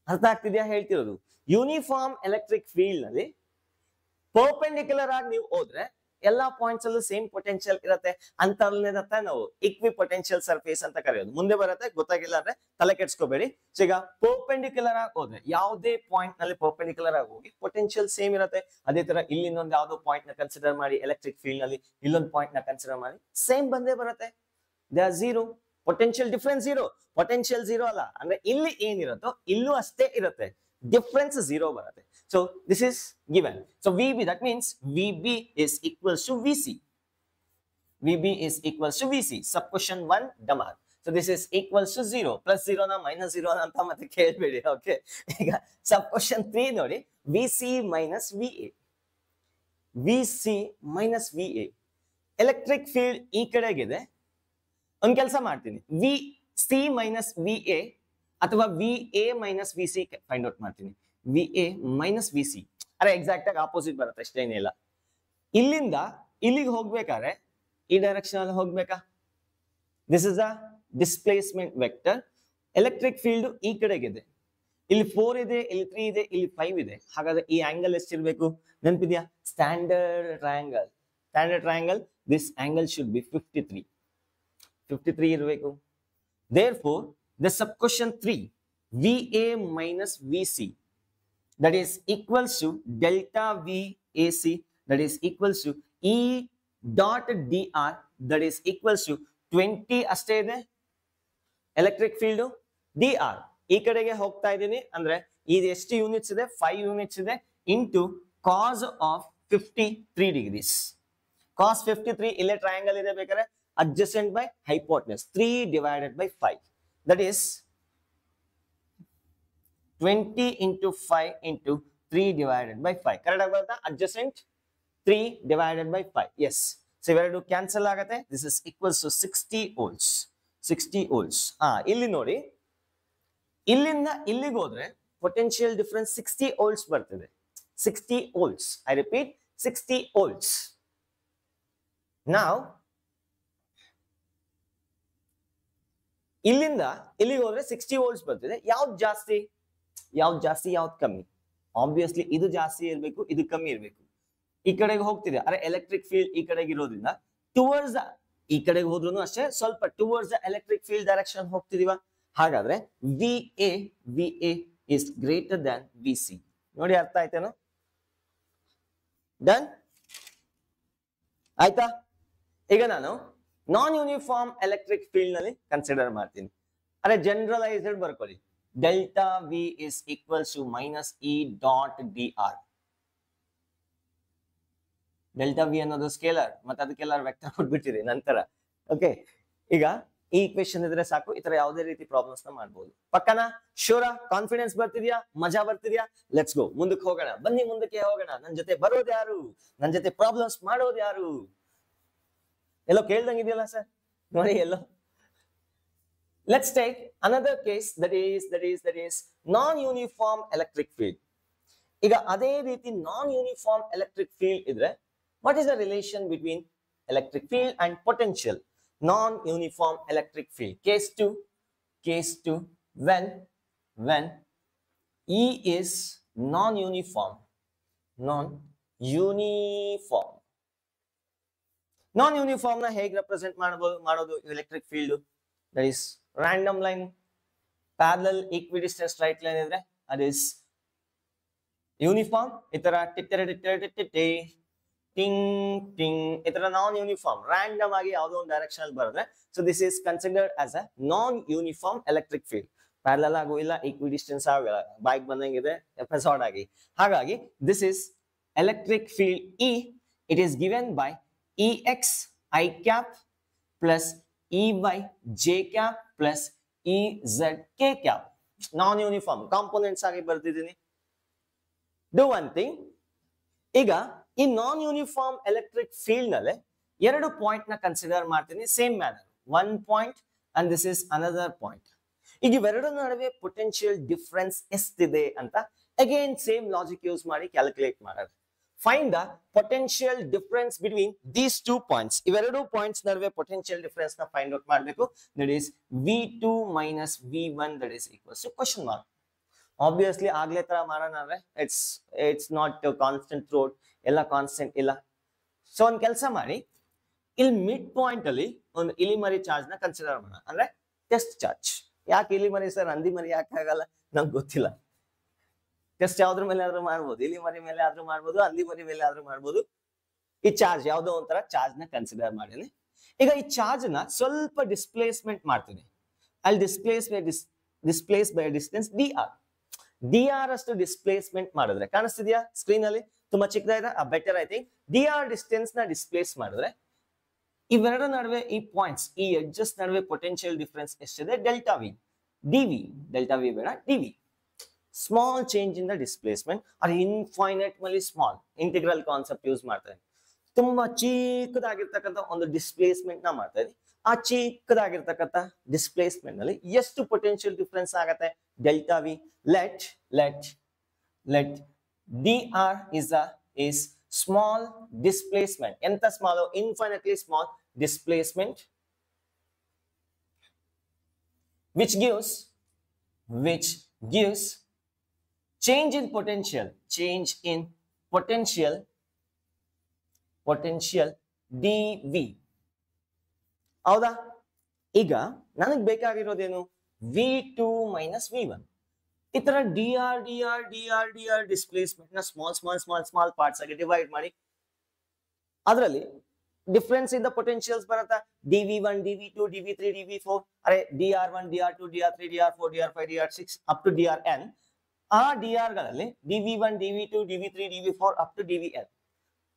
ಅರ್ಥ ಆಗ್ತಿದ್ಯಾ ಹೇಳ್ತಿರೋದು? ಯೂನಿಫಾರ್ಮ್ ಎಲೆಕ್ಟ್ರಿಕ್ ಫೀಲ್ಡ್ ನಲ್ಲಿ ಪರ್ಪೆಂಡಿಕ್ಯುಲರ್ ಆಗಿ ನೀವು ಹೋದ್ರೆ ಎಲ್ಲಾ ಪಾಯಿಂಟ್ಸ್ ಅಲ್ಲೂ ಸೇಮ್ ಪೊಟೆನ್ಶಿಯಲ್ ಇರುತ್ತೆ. ಅಂತರ್ನೇದತ್ತ ನಾವು ಇಕ್ವಿ ಪೊಟೆನ್ಶಿಯಲ್ ಸರ್ಫೇಸ್ ಅಂತ ಕರೆಯೋದು. ಮುಂದೆ ಬರುತ್ತೆ, ಗೊತ್ತಾಗಿಲ್ಲ ಅಂದ್ರೆ ತಲೆ ಕೆಡ್ಸ್ಕೋಬೇಡಿ. ಸೊ ಈಗ ಪರ್ಪೆಂಡಿಕ್ಯುಲರ್ ಆಗಿ ಹೋದ್ರೆ ಯಾವುದೇ ಪಾಯಿಂಟ್ ನಲ್ಲಿ ಪರ್ಪೆಂಡಿಕ್ಯುಲರ್ ಆಗಿ ಹೋಗಿ ಪೊಟೆನ್ಶಿಯಲ್ ಸೇಮ್ ಇರುತ್ತೆ. ಅದೇ ತರ ಇಲ್ಲಿ ಇನ್ನೊಂದು ಯಾವ್ದೋ ಪಾಯಿಂಟ್ ನ ಕನ್ಸಿಡರ್ ಮಾಡಿ, ಎಲೆಕ್ಟ್ರಿಕ್ ಫೀಲ್ಡ್ ನಲ್ಲಿ ಇಲ್ಲೊಂದು ಪಾಯಿಂಟ್ ನ ಕನ್ಸಿಡರ್ ಮಾಡಿ, ಸೇಮ್ ಬಂದೇ ಬರುತ್ತೆ. They are 0. Potential difference 0, potential 0 ಅಲ್ಲ ಅಂದ್ರೆ ಇಲ್ಲಿ ಏನಿರುತ್ತೋ ಇಲ್ಲೂ ಅಷ್ಟೇ ಇರುತ್ತೆ, ಡಿಫ್ರೆನ್ಸ್ 0 ಬರುತ್ತೆ. So this is given. So VB, that means VB is equals to VC. VB is equals to VC. Sub question 1 damar. So this is equals to 0. Plus 0 na minus 0 na anta matte kelbedi. Okay. Sub question 3 nodi. VC minus VA. VC minus VA. Electric field ee kadegide. ಒಂದ್ ಕೆಲಸ ಮಾಡ್ತೀನಿ, V C minus V A ಅಥವಾ V A minus V C find out ಮಾಡ್ತೀನಿ. V A minus V C are exact ಆಗಿ opposite ಬರುತ್ತೆ, ಅಷ್ಟೇನಿಲ್ಲ. ಇಲ್ಲಿಂದ ಇಲ್ಲಿಗೆ ಹೋಗ್ಬೇಕಾದ್ರೆ ಈ ಡೈರೆಕ್ಷನ್ ಅಲ್ಲಿ ಹೋಗ್ಬೇಕಾ? This is a displacement vector. Electric field ಈ ಕಡೆಗಿದೆ, ಇಲ್ಲಿ 4 ಇದೆ, ಇಲ್ಲಿ 3 ಇದೆ, ಇಲ್ಲಿ 5 ಇದೆ. ಹಾಗಾದ್ರೆ ಈ ಆಂಗಲ್ ಎಷ್ಟಿರ್ಬೇಕು ನೆನಪಿದ್ಯಾ? Standard triangle. Standard triangle, this angle should be 53 ಇರಬೇಕು. Therefore, the subquotient 3 VA minus VC that is equals to delta VAC that is equals to E dot dr that is equals to 20 ಅಷ್ಟೇ ಇದೆ electric field. dr ಈ ಕಡೆಗೆ ಹೋಗ್ತಾ ಇದ್ದೀನಿ ಅಂದ್ರೆ ಇದು ಎಷ್ಟು ಯೂನಿಟ್ಸ್ ಇದೆ? 5 ಯೂನಿಟ್ಸ್ ಇದೆ into cos of 53 degrees. cos 53 ಇಲ್ಲೇ ಟ್ರಯಾಂಗಲ್ ಇದೆ, ಬೇಕಾದ್ರೆ adjacent by hypotenuse 3 divided by 5 that is 20 into 5 into 3 divided by 5. correct ಆಗಿ ಬರುತ್ತಾ? adjacent 3 divided by 5. yes, so ಇವೆರಡು ಕ್ಯಾನ್ಸಲ್ ಆಗುತ್ತೆ. this is equals to 60 volts. 60 volts. ಇಲ್ಲಿ ನೋಡಿ, ಇಲ್ಲಿಂದ ಇಲ್ಲಿಗೆ ಹೋದ್ರೆ potential difference 60 volts ಬರ್ತದೆ. 60 volts. I repeat, 60 volts. now ಇಲ್ಲಿಂದ ಇಲ್ಲಿಗೆ ಹೋದ್ರೆ 60 ವೋಲ್ಟ್ಸ್ ಬರ್ತಿದೆ. ಯಾವ್ದು ಜಾಸ್ತಿ ಯಾವ್ದು ಕಮ್ಮಿ? ಆಬ್ವಿಯಸ್ಲಿ ಇದು ಜಾಸ್ತಿ ಇರಬೇಕು, ಇದು ಕಮ್ಮಿ ಇರಬೇಕು. ಈ ಕಡೆಗೆ ಹೋಗ್ತಿದೆ, ಅರೆ ಎಲೆಕ್ಟ್ರಿಕ್ ಫೀಲ್ಡ್ ಈ ಕಡೆಗೆ ಇರೋದ್ರಿಂದ ಟುವರ್ಡ್ಸ್ ಈ ಕಡೆಗೆ ಹೋದ್ರು ಅಷ್ಟೇ ಸ್ವಲ್ಪ ಟುವರ್ಡ್ಸ್ ಎಲೆಕ್ಟ್ರಿಕ್ ಫೀಲ್ಡ್ ಡೈರೆಕ್ಷನ್ ಹೋಗ್ತಿದೀವ. ಹಾಗಾದ್ರೆ V A is greater than V C. ನೋಡಿ, ಅರ್ಥ ಆಯ್ತೇನೋ? ಡನ್ ಆಯ್ತಾ? ಈಗ ನಾನು ನಾನ್ ಯೂನಿಫಾರ್ಮ್ ಎಲೆಕ್ಟ್ರಿಕ್ ಫೀಲ್ಡ್ ನಲ್ಲಿ ಕನ್ಸಿಡರ್ ಮಾಡ್ತೀನಿ. ಅರೆ ಜನರಲೈಸ್ಡ್ ಬರ್ಕೊಳ್ಳಿ, delta V is equals to minus E dot D R. Delta V ಅನ್ನೋದು ಸ್ಕೇಲರ್, ಮತ್ತೆ ಅದಕ್ಕೆಲ್ಲ ವೆಕ್ಟರ್ ಕೊಟ್ಬಿಟ್ಟಿರಿ ನಂತರ. ಓಕೆ, ಈಗ ಈ ಇಕ್ವೇಶನ್ ಇದ್ರೆ ಸಾಕು, ಈ ತರ ಯಾವುದೇ ರೀತಿ ಪ್ರಾಬ್ಲಮ್ಸ್ ನ ಮಾಡ್ಬೋದು. ಪಕ್ಕನ ಶೂರ? ಕಾನ್ಫಿಡೆನ್ಸ್ ಬರ್ತಿದ್ಯಾ? ಮಜಾ ಬರ್ತಿದ್ಯಾ? ಲೆಟ್ಸ್ ಗೋ, ಮುಂದಕ್ಕೆ ಹೋಗೋಣ. ಬನ್ನಿ ಮುಂದಕ್ಕೆ ಹೋಗೋಣ. ನನ್ ಜೊತೆ ಬರೋದು ಯಾರು? ನನ್ ಜೊತೆ ಪ್ರಾಬ್ಲಮ್ಸ್ ಮಾಡೋದು ಯಾರು? ಎಲ್ಲೋ ಕೇಳ್ದಂಗಿದೆಯಲ್ಲ ಸರ್, ನೋಡಿ ಎಲ್ಲೋ. Let's take another case, that is non uniform electric field. ಈಗ ಅದೇ ರೀತಿ ನಾನ್ ಯೂನಿಫಾರ್ಮ್ ಎಲೆಕ್ಟ್ರಿಕ್ ಫೀಲ್ಡ್ ಇದ್ರೆ what is the relation between electric field and potential? Non uniform electric field. case 2 when E is non-uniform. non-uniform ನ ಹೇಗೆ represent ಮಾಡೋದು electric field? That is random line, parallel, equidistant, straight line ಇದ್ರೆ ಅದು is uniform. ಈ ತರ ಟಿಂಗ್ ಈ ತರ ನಾನ್ uniform, random ಆಗಿ ಯಾವುದೋ ಒಂದು ಡೈರೆಕ್ಷನ್ ಅಲ್ಲಿ ಬರುತ್ತೆ. So this is considered as a non uniform electric field. Parallel ಆಗು ಇಲ್ಲ, ಈಕ್ವಿಡಿಸ್ಟೆನ್ಸ್ ಆಗಿಲ್ಲ, ಬೈಕ್ ಬಂದಂಗಿದೆ ಎಪಿಸೋಡ್ ಆಗಿ. ಹಾಗಾಗಿ this is electric field E. It is given by Ex I cap plus Ey J cap plus Ez K cap. Non uniform components ಆಗಿ ಬರ್ತಿದ್ದೀನಿ. Do one thing, ಈಗ ಈ ನಾನ್ uniform electric field ನಲ್ಲಿ 2 point ನ consider ಮಾಡ್ತೀನಿ same manner. 1 point and this is another point. ಈಗ ಇವೆರಡರ ನಡುವೆ potential difference ಎಷ್ಟಿದೆ ಅಂತ ಅಗೇನ್ ಸೇಮ್ ಲಾಜಿಕ್ ಯೂಸ್ ಮಾಡಿ ಕ್ಯಾಲ್ಕುಲೇಟ್ ಮಾಡೋದು. Find the potential difference between these 2 points. ಇವೆರಡು ಪಾಯಿಂಟ್ಸ್ ನಡುವೆ ಪೊಟೆನ್ಶಿಯಲ್ ಡಿಫರೆನ್ಸ್ ನ ಫೈಂಡ್ ಔಟ್ ಮಾಡಬೇಕು. That is V2 minus V1 that is equals to question mark. Obviously ಆಗ್ಲೇ ತರ ಮಾಡೋಣ ಅಂದ್ರೆ it's not constant throughout, ಎಲ್ಲ ಕಾನ್ಸ್ಟೆಂಟ್ ಇಲ್ಲ. ಸೊ ಒಂದು ಕೆಲಸ ಮಾಡಿ, ಇಲ್ಲಿ ಮಿಡ್ ಪಾಯಿಂಟ್ ಅಲ್ಲಿ ಒಂದು ಇಲಿಮರಿ ಚಾರ್ಜ್ ನ ಕನ್ಸಿಡರ್ ಮಾಡೋಣ, ಅಂದ್ರೆ ಟೆಸ್ಟ್ ಚಾರ್ಜ್. ಯಾಕೆ ಇಲಿಮರಿ ಸರ್, ಹಂದಿ ಮರಿ ಯಾಕೆ ಆಗಲ್ಲ ನಂಗೆ ಗೊತ್ತಿಲ್ಲ. ಟೆಸ್ಟ್ ಯಾವ್ದ್ರ ಮೇಲೆ ಆದ್ರೂ ಮಾಡ್ಬೋದು, ಇಲಿ ಮರಿ ಮೇಲೆ ಆದ್ರೂ ಮಾಡ್ಬೋದು, ಹಂದಿ ಮರಿ ಮೇಲೆ ಆದ್ರೂ ಮಾಡ್ಬೋದು. ಈ ಚಾರ್ಜ್ ಯಾವ್ದೋ ಒಂಥರ ಚಾರ್ಜ್ ನ ಕನ್ಸಿಡರ್ ಮಾಡೀನಿ. ಈಗ ಈ ಚಾರ್ಜ್ ನ ಸ್ವಲ್ಪ ಡಿಸ್ಪ್ಲೇಸ್ಮೆಂಟ್ ಮಾಡ್ತೀನಿ. ಅಲ್ಲಿ ಡಿಸ್ಪ್ಲೇಸ್ ಬೈ ಡಿಸ್ಟೆನ್ಸ್ dr ಅಷ್ಟು ಡಿಸ್ಪ್ಲೇಸ್ಮೆಂಟ್ ಮಾಡಿದ್ರೆ ಕಾಣಿಸ್ತಿದ್ಯಾ ಸ್ಕ್ರೀನ್ ಅಲ್ಲಿ? ತುಂಬಾ ಚಿಕ್ಕದಾಗಿದೆ, better I think. dr distance ನ ಡಿಸ್ಪ್ಲೇಸ್ ಮಾಡಿದ್ರೆ ಇವೆರಡರ ನಡುವೆ ಈ ಪಾಯಿಂಟ್ಸ್, ಈ ಎಡ್ಜಸ್ ನಡುವೆ ಪೊಟೆನ್ಶಿಯಲ್ ಡಿಫರೆನ್ಸ್ ಎಷ್ಟಿದೆ? Delta V. ಡೆಲ್ಟಾ ವಿ ಬೇಡ, D V. Small change in the displacement R infinitely small. Integral concept use ಮಾಡ್ತಾರೆ. ತುಂಬಾ ಚಿಕ್ಕದಾಗಿರ್ತಕ್ಕಂಥ ಒಂದು ಡಿಸ್ಪ್ಲೇಸ್ಮೆಂಟ್ ನ ಮಾಡ್ತಾ ಇದ್ವಿ. ಆ ಚಿಕ್ಕದಾಗಿರ್ತಕ್ಕಂಥ ಡಿಸ್ಪ್ಲೇಸ್ಮೆಂಟ್ ನಲ್ಲಿ ಎಷ್ಟು ಪೊಟೆನ್ಶಿಯಲ್ ಡಿಫರೆನ್ಸ್ ಆಗತ್ತೆ? Delta V. Let let let D R is small displacement. ಎಂತ small? Infinitely small displacement which gives change in potential dv. ಹೌದಾ? ಈಗ ನನಗೆ ಬೇಕಾಗಿರೋದೇನು? v2 minus v1. ಈ ತರ ಡಿ ಆರ್ ಡಿಸ್ಪ್ಲೇಸ್ಮೆಂಟ್ ನ ಸ್ಮಾಲ್ ಪಾರ್ಟ್ಸ್ ಆಗಿ ಡಿವೈಡ್ ಮಾಡಿ ಅದರಲ್ಲಿ ಡಿಫರೆನ್ಸ್ ಇನ್ ದ ಪೊಟೆನ್ಶಿಯಲ್ಸ್ ಬರುತ್ತಾ? dv1 dv2 dv3 dv4 ಅರೆ dr1 dr2 dr3 dr4 dr5 dr6 up to drn. ಆ dr ಗಳಲ್ಲಿ dv1 dv2 dv3 dv4 up to dvn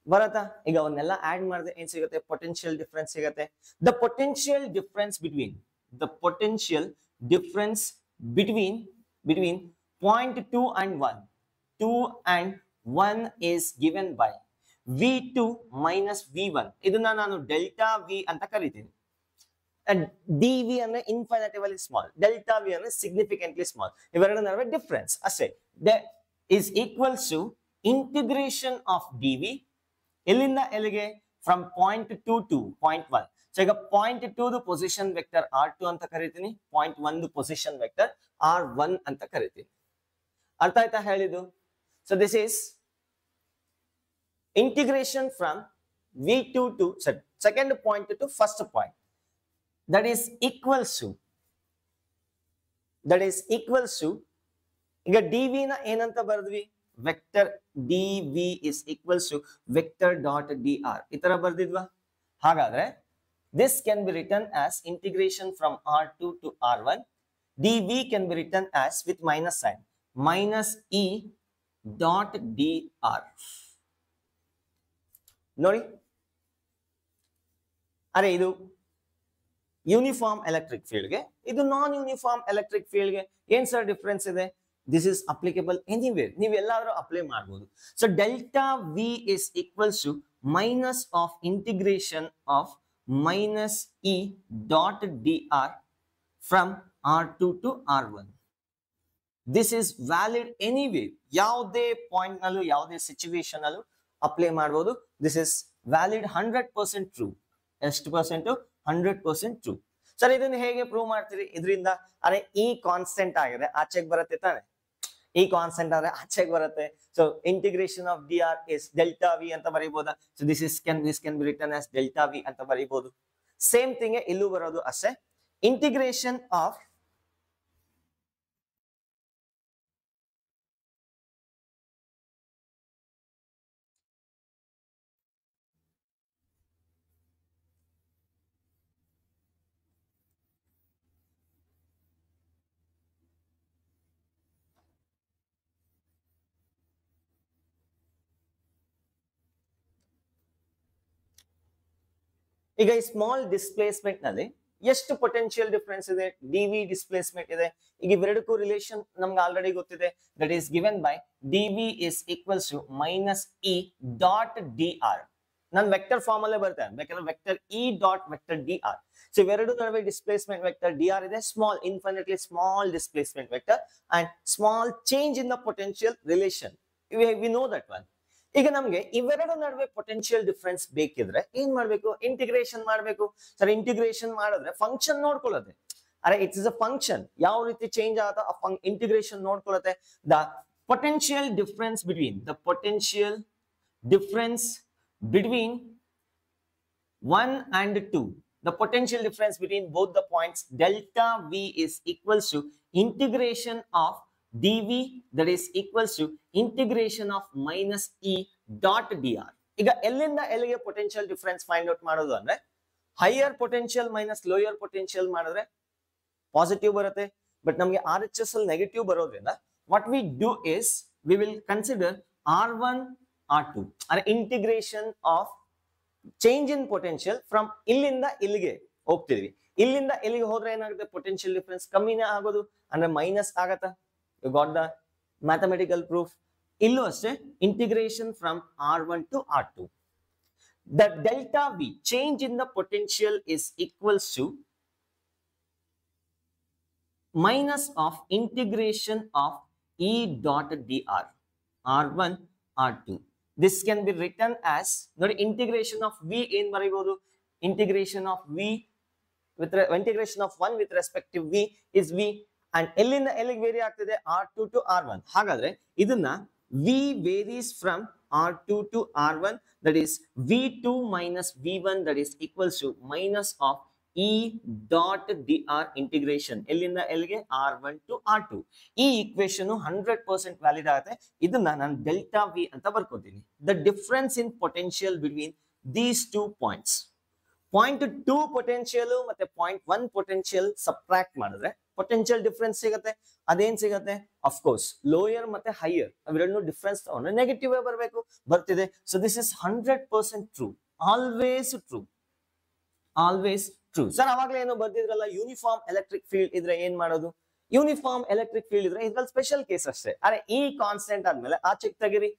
ಬರುತ್ತಾ? ಈಗ ಅವನ್ನೆಲ್ಲ ಆಡ್ ಮಾಡಿದ್ರೆ ಏನ್ ಸಿಗುತ್ತೆ? ಪೊಟೆನ್ಶಿಯಲ್ ಡಿಫರೆನ್ಸ್ ಸಿಗುತ್ತೆ. The potential difference between point 2 and 1 is given by v2 minus v1. ಇದನ್ನ ನಾನು ಡೆಲ್ಟಾ ವಿ ಅಂತ ಕರಿತೀನಿ. dv ಅಂದ್ರೆ ಇನ್ಫಿನಿಟಿವ್ಲಿ ಸ್ಮಾಲ್, ಡೆಲ್ಟಾ ವಿ ಅಂದ್ರೆ ಸಿಗ್ನಿಫಿಕೆಂಟ್ಲಿ ಸ್ಮಾಲ್. ಇವೆರಡರ ನಡುವೆ ಡಿಫರೆನ್ಸ್ ಅಷ್ಟೇ. is equals to integration of dv ಎಲ್ಲಿಂದ ಎಲ್ಲಿಗೆ? From point 2 to point 1. So ಈಗ ಪಾಯಿಂಟ್ 2 ಪೊಸಿಷನ್ ವೆಕ್ಟರ್ r2 ಅಂತ ಕರಿತೀನಿ, ಪಾಯಿಂಟ್ 1 ಪೊಸಿಷನ್ ವೆಕ್ಟರ್ r1 ಅಂತ ಕರಿತೀನಿ. ಅರ್ಥ ಆಯ್ತಾ ಹೇಳಿದ್ದು? So this is integration from v2 to second point to first point. That is equals to ಈಗ dv ನ ಏನಂತ ಬರೆದ್ವಿ? Vector dv is equals to vector dot dr. ಈ ತರ ಬರ್ದಿದ್ವಾ? ಹಾಗಾದ್ರೆ this can be written as integration from r2 to r1. dv can be written as with minus sign minus e dot dr. ನೋಡಿ, ಅರೆ ಇದು uniform electric field ಗೆ, ಇದು ನಾನ್ uniform electric field ಗೆ ಏನ್ ಸರ್ ಡಿಫರೆನ್ಸ್ ಇದೆ? ದಿಸ್ ಇಸ್ ಅಪ್ಲಿಕೇಬಲ್ ಎನಿವೇರ್, ನೀವು ಎಲ್ಲಾದ್ರೂ ಅಪ್ಲೈ ಮಾಡಬಹುದು. So delta V is equals to minus of integration of minus e dot dr from r2 to r1. This is valid anywhere. ಯಾವುದೇ point ನಲ್ಲೂ ಯಾವುದೇ situation ಅಲ್ಲೂ apply ಮಾಡಬಹುದು. This is valid 100% true. ಎಷ್ಟು percent? 100% true. Sir ಇದನ್ನು ಹೇಗೆ prove ಮಾಡ್ತೀರಿ? ಇದರಿಂದ ಅರೆ ಈ ಕಾನ್ಸ್ಟೆಂಟ್ ಆಗಿದೆ, ಆಚೆಗೆ ಬರುತ್ತೆ ತಾನೆ? ಈ ಕಾನ್ಸ್ಟೆಂಟ್ ಆದ್ರೆ ಆಚೆಗೆ ಬರುತ್ತೆ. So integration of D R is delta V ಅಂತ ಬರೀಬಹುದಾ? So this can be written as delta V ಅಂತ ಬರೀಬಹುದು. ಸೇಮ್ ಥಿಂಗ್ ಇಲ್ಲೂ ಬರೋದು ಅಷ್ಟೇ. ಇಂಟಿಗ್ರೇಷನ್ ಆಫ್ ಈಗ ಈ ಸ್ಮಾಲ್ ಡಿಸ್ಪ್ಲೇಸ್ಮೆಂಟ್ ನಲ್ಲಿ ಎಷ್ಟು ಪೊಟೆನ್ಶಿಯಲ್ ಡಿಫರೆನ್ಸ್ ಇದೆ? ಡಿವಿ ಡಿಸ್ಪ್ಲೇಸ್ಮೆಂಟ್ ಇದೆ. ಈಗ ಇವೆರಡಕ್ಕೂ ರಿಲೇಷನ್ ನಮ್ಗೆ ಆಲ್ರೆಡಿ ಗೊತ್ತಿದೆ. That is given by D V is equals to minus E dot D R. ನಾನು ವೆಕ್ಟರ್ ಫಾರ್ಮ್ ಅಲ್ಲೇ ಬರ್ತೇನೆ, ಬೇಕಾದ್ರೆ vector E dot vector D R. So ಇವೆರಡು ನಡುವೆ ಡಿಸ್ಪ್ಲೇಸ್ಮೆಂಟ್ ವೆಕ್ಟರ್ ಡಿ ಆರ್ ಇದೆ. Small, infinitely small displacement vector and small change in the potential relation. We know that one. ಈಗ ನಮ್ಗೆ ಇವೆರಡು ನಡುವೆ ಪೊಟೆನ್ಶಿಯಲ್ ಡಿಫರೆನ್ಸ್ ಬೇಕಿದ್ರೆ ಏನ್ ಮಾಡ್ಬೇಕು? ಇಂಟಿಗ್ರೇಷನ್ ಮಾಡ್ಬೇಕು. ಸರ್ ಇಂಟಿಗ್ರೇಷನ್ ಮಾಡಿದ್ರೆ ಫಂಕ್ಷನ್ ನೋಡ್ಕೊಳ್ಳುತ್ತೆ. ಅರೆ ಇಟ್ಸ್ ಇಸ್ ಅ ಫಂಕ್ಷನ್, ಯಾವ ರೀತಿ ಚೇಂಜ್ ಆಗುತ್ತೋ ಇಂಟಿಗ್ರೇಷನ್ ನೋಡ್ಕೊಳ್ಳುತ್ತೆ. The potential difference between 1 and 2, the potential difference between both the points delta v is equals to integration of dv, that is equals to integration of minus e dot dr. ಈಗ ಎಲ್ಲಿಂದ ಎಲ್ಲಿಗೆ potential difference find out ಮಾಡೋದು ಅಂದ್ರೆ higher potential minus lower potential ಮಾಡಿದ್ರೆ positive ಬರುತ್ತೆ. But ನಮಗೆ R H S ಅಲ್ಲಿ negative ಬರೋದ್ರಿಂದ what we do is we will consider r1 r2 ಅಂದ್ರೆ integration of change in potential from ಇಲ್ಲಿಂದ ಇಲ್ಲಿಗೆ ಹೋಗ್ತಿದ್ವಿ. ಇಲ್ಲಿಂದ ಇಲ್ಲಿಗೆ ಹೋದ್ರೆ ಏನಾಗುತ್ತೆ? ಪೊಟೆನ್ಶಿಯಲ್ ಡಿಫರೆನ್ಸ್ ಕಮ್ಮಿನೇ ಆಗೋದು, ಅಂದ್ರೆ ಮೈನಸ್ ಆಗತ್ತಾ? You got the mathematical proof. ಇಲ್ಲೂ ಅಷ್ಟೇ, integration from r1 to r2. the delta V, change in the potential, is equals to minus of integration of E dot dr, R1, R2. This can be written as, ನೋಡಿ integration of V ಏನ್ ಬರೀಬಹುದು, integration of V with integration of 1 with respect to V is V, and ಎಲ್ಲಿಂದ ಎಲ್ಲಿಗೆ very ಆಗ್ತಿದೆ, R2 to R1. ಹಾಗಾದ್ರೆ ಇದನ್ನ V varies from R2 to R1, that is V2 minus V1, that is equals to minus of E dot dr integration ಎಲ್ಲಿಂದ ಎಲ್ಲಿಗೆ, R1 to R2. ಈ equation 100% valid ಆಗುತ್ತೆ. ಇದನ್ನ ನಾನು ಡೆಲ್ಟಾ V ಅಂತ ಬರ್ಕೋತೀನಿ. The difference in potential between these 2 points. Point 2 potential ಮತ್ತೆ point 1 potential subtract ಮಾಡಿದ್ರೆ potential difference ಸಿಗುತ್ತೆ. ಅದೇನ್ ಸಿಗುತ್ತೆ, ಅಫ್ಕೋರ್ಸ್ ಲೋಯರ್ ಮತ್ತೆ ಹೈಯರ್ ಅವೆರಡನ್ನೂ ಡಿಫರೆನ್ಸ್ ತಗೊಂಡ್ರೆ ನೆಗೆಟಿವ್ ಬರಬೇಕು, ಬರ್ತಿದೆ. So this is 100% true, always true, always true. Sir ಅವಾಗಲೇ ಏನೋ ಬರ್ದಿದ್ರಲ್ಲ, ಯೂನಿಫಾರ್ಮ್ ಎಲೆಕ್ಟ್ರಿಕ್ ಫೀಲ್ಡ್ ಇದ್ರೆ ಏನ್ ಮಾಡೋದು, ಯೂನಿಫಾರ್ಮ್ ಎಲೆಕ್ಟ್ರಿಕ್ ಫೀಲ್ಡ್ ಇದ್ರೆ ಇದ್ರಲ್ಲಿ ಸ್ಪೆಷಲ್ ಕೇಸ್ ಅಷ್ಟೇ. ಅರೆ ಈ ಕಾನ್ಸ್ಟೆಂಟ್ ಆದ್ಮೇಲೆ ಆಚೆಗೆ ತೆಗಿರಿ,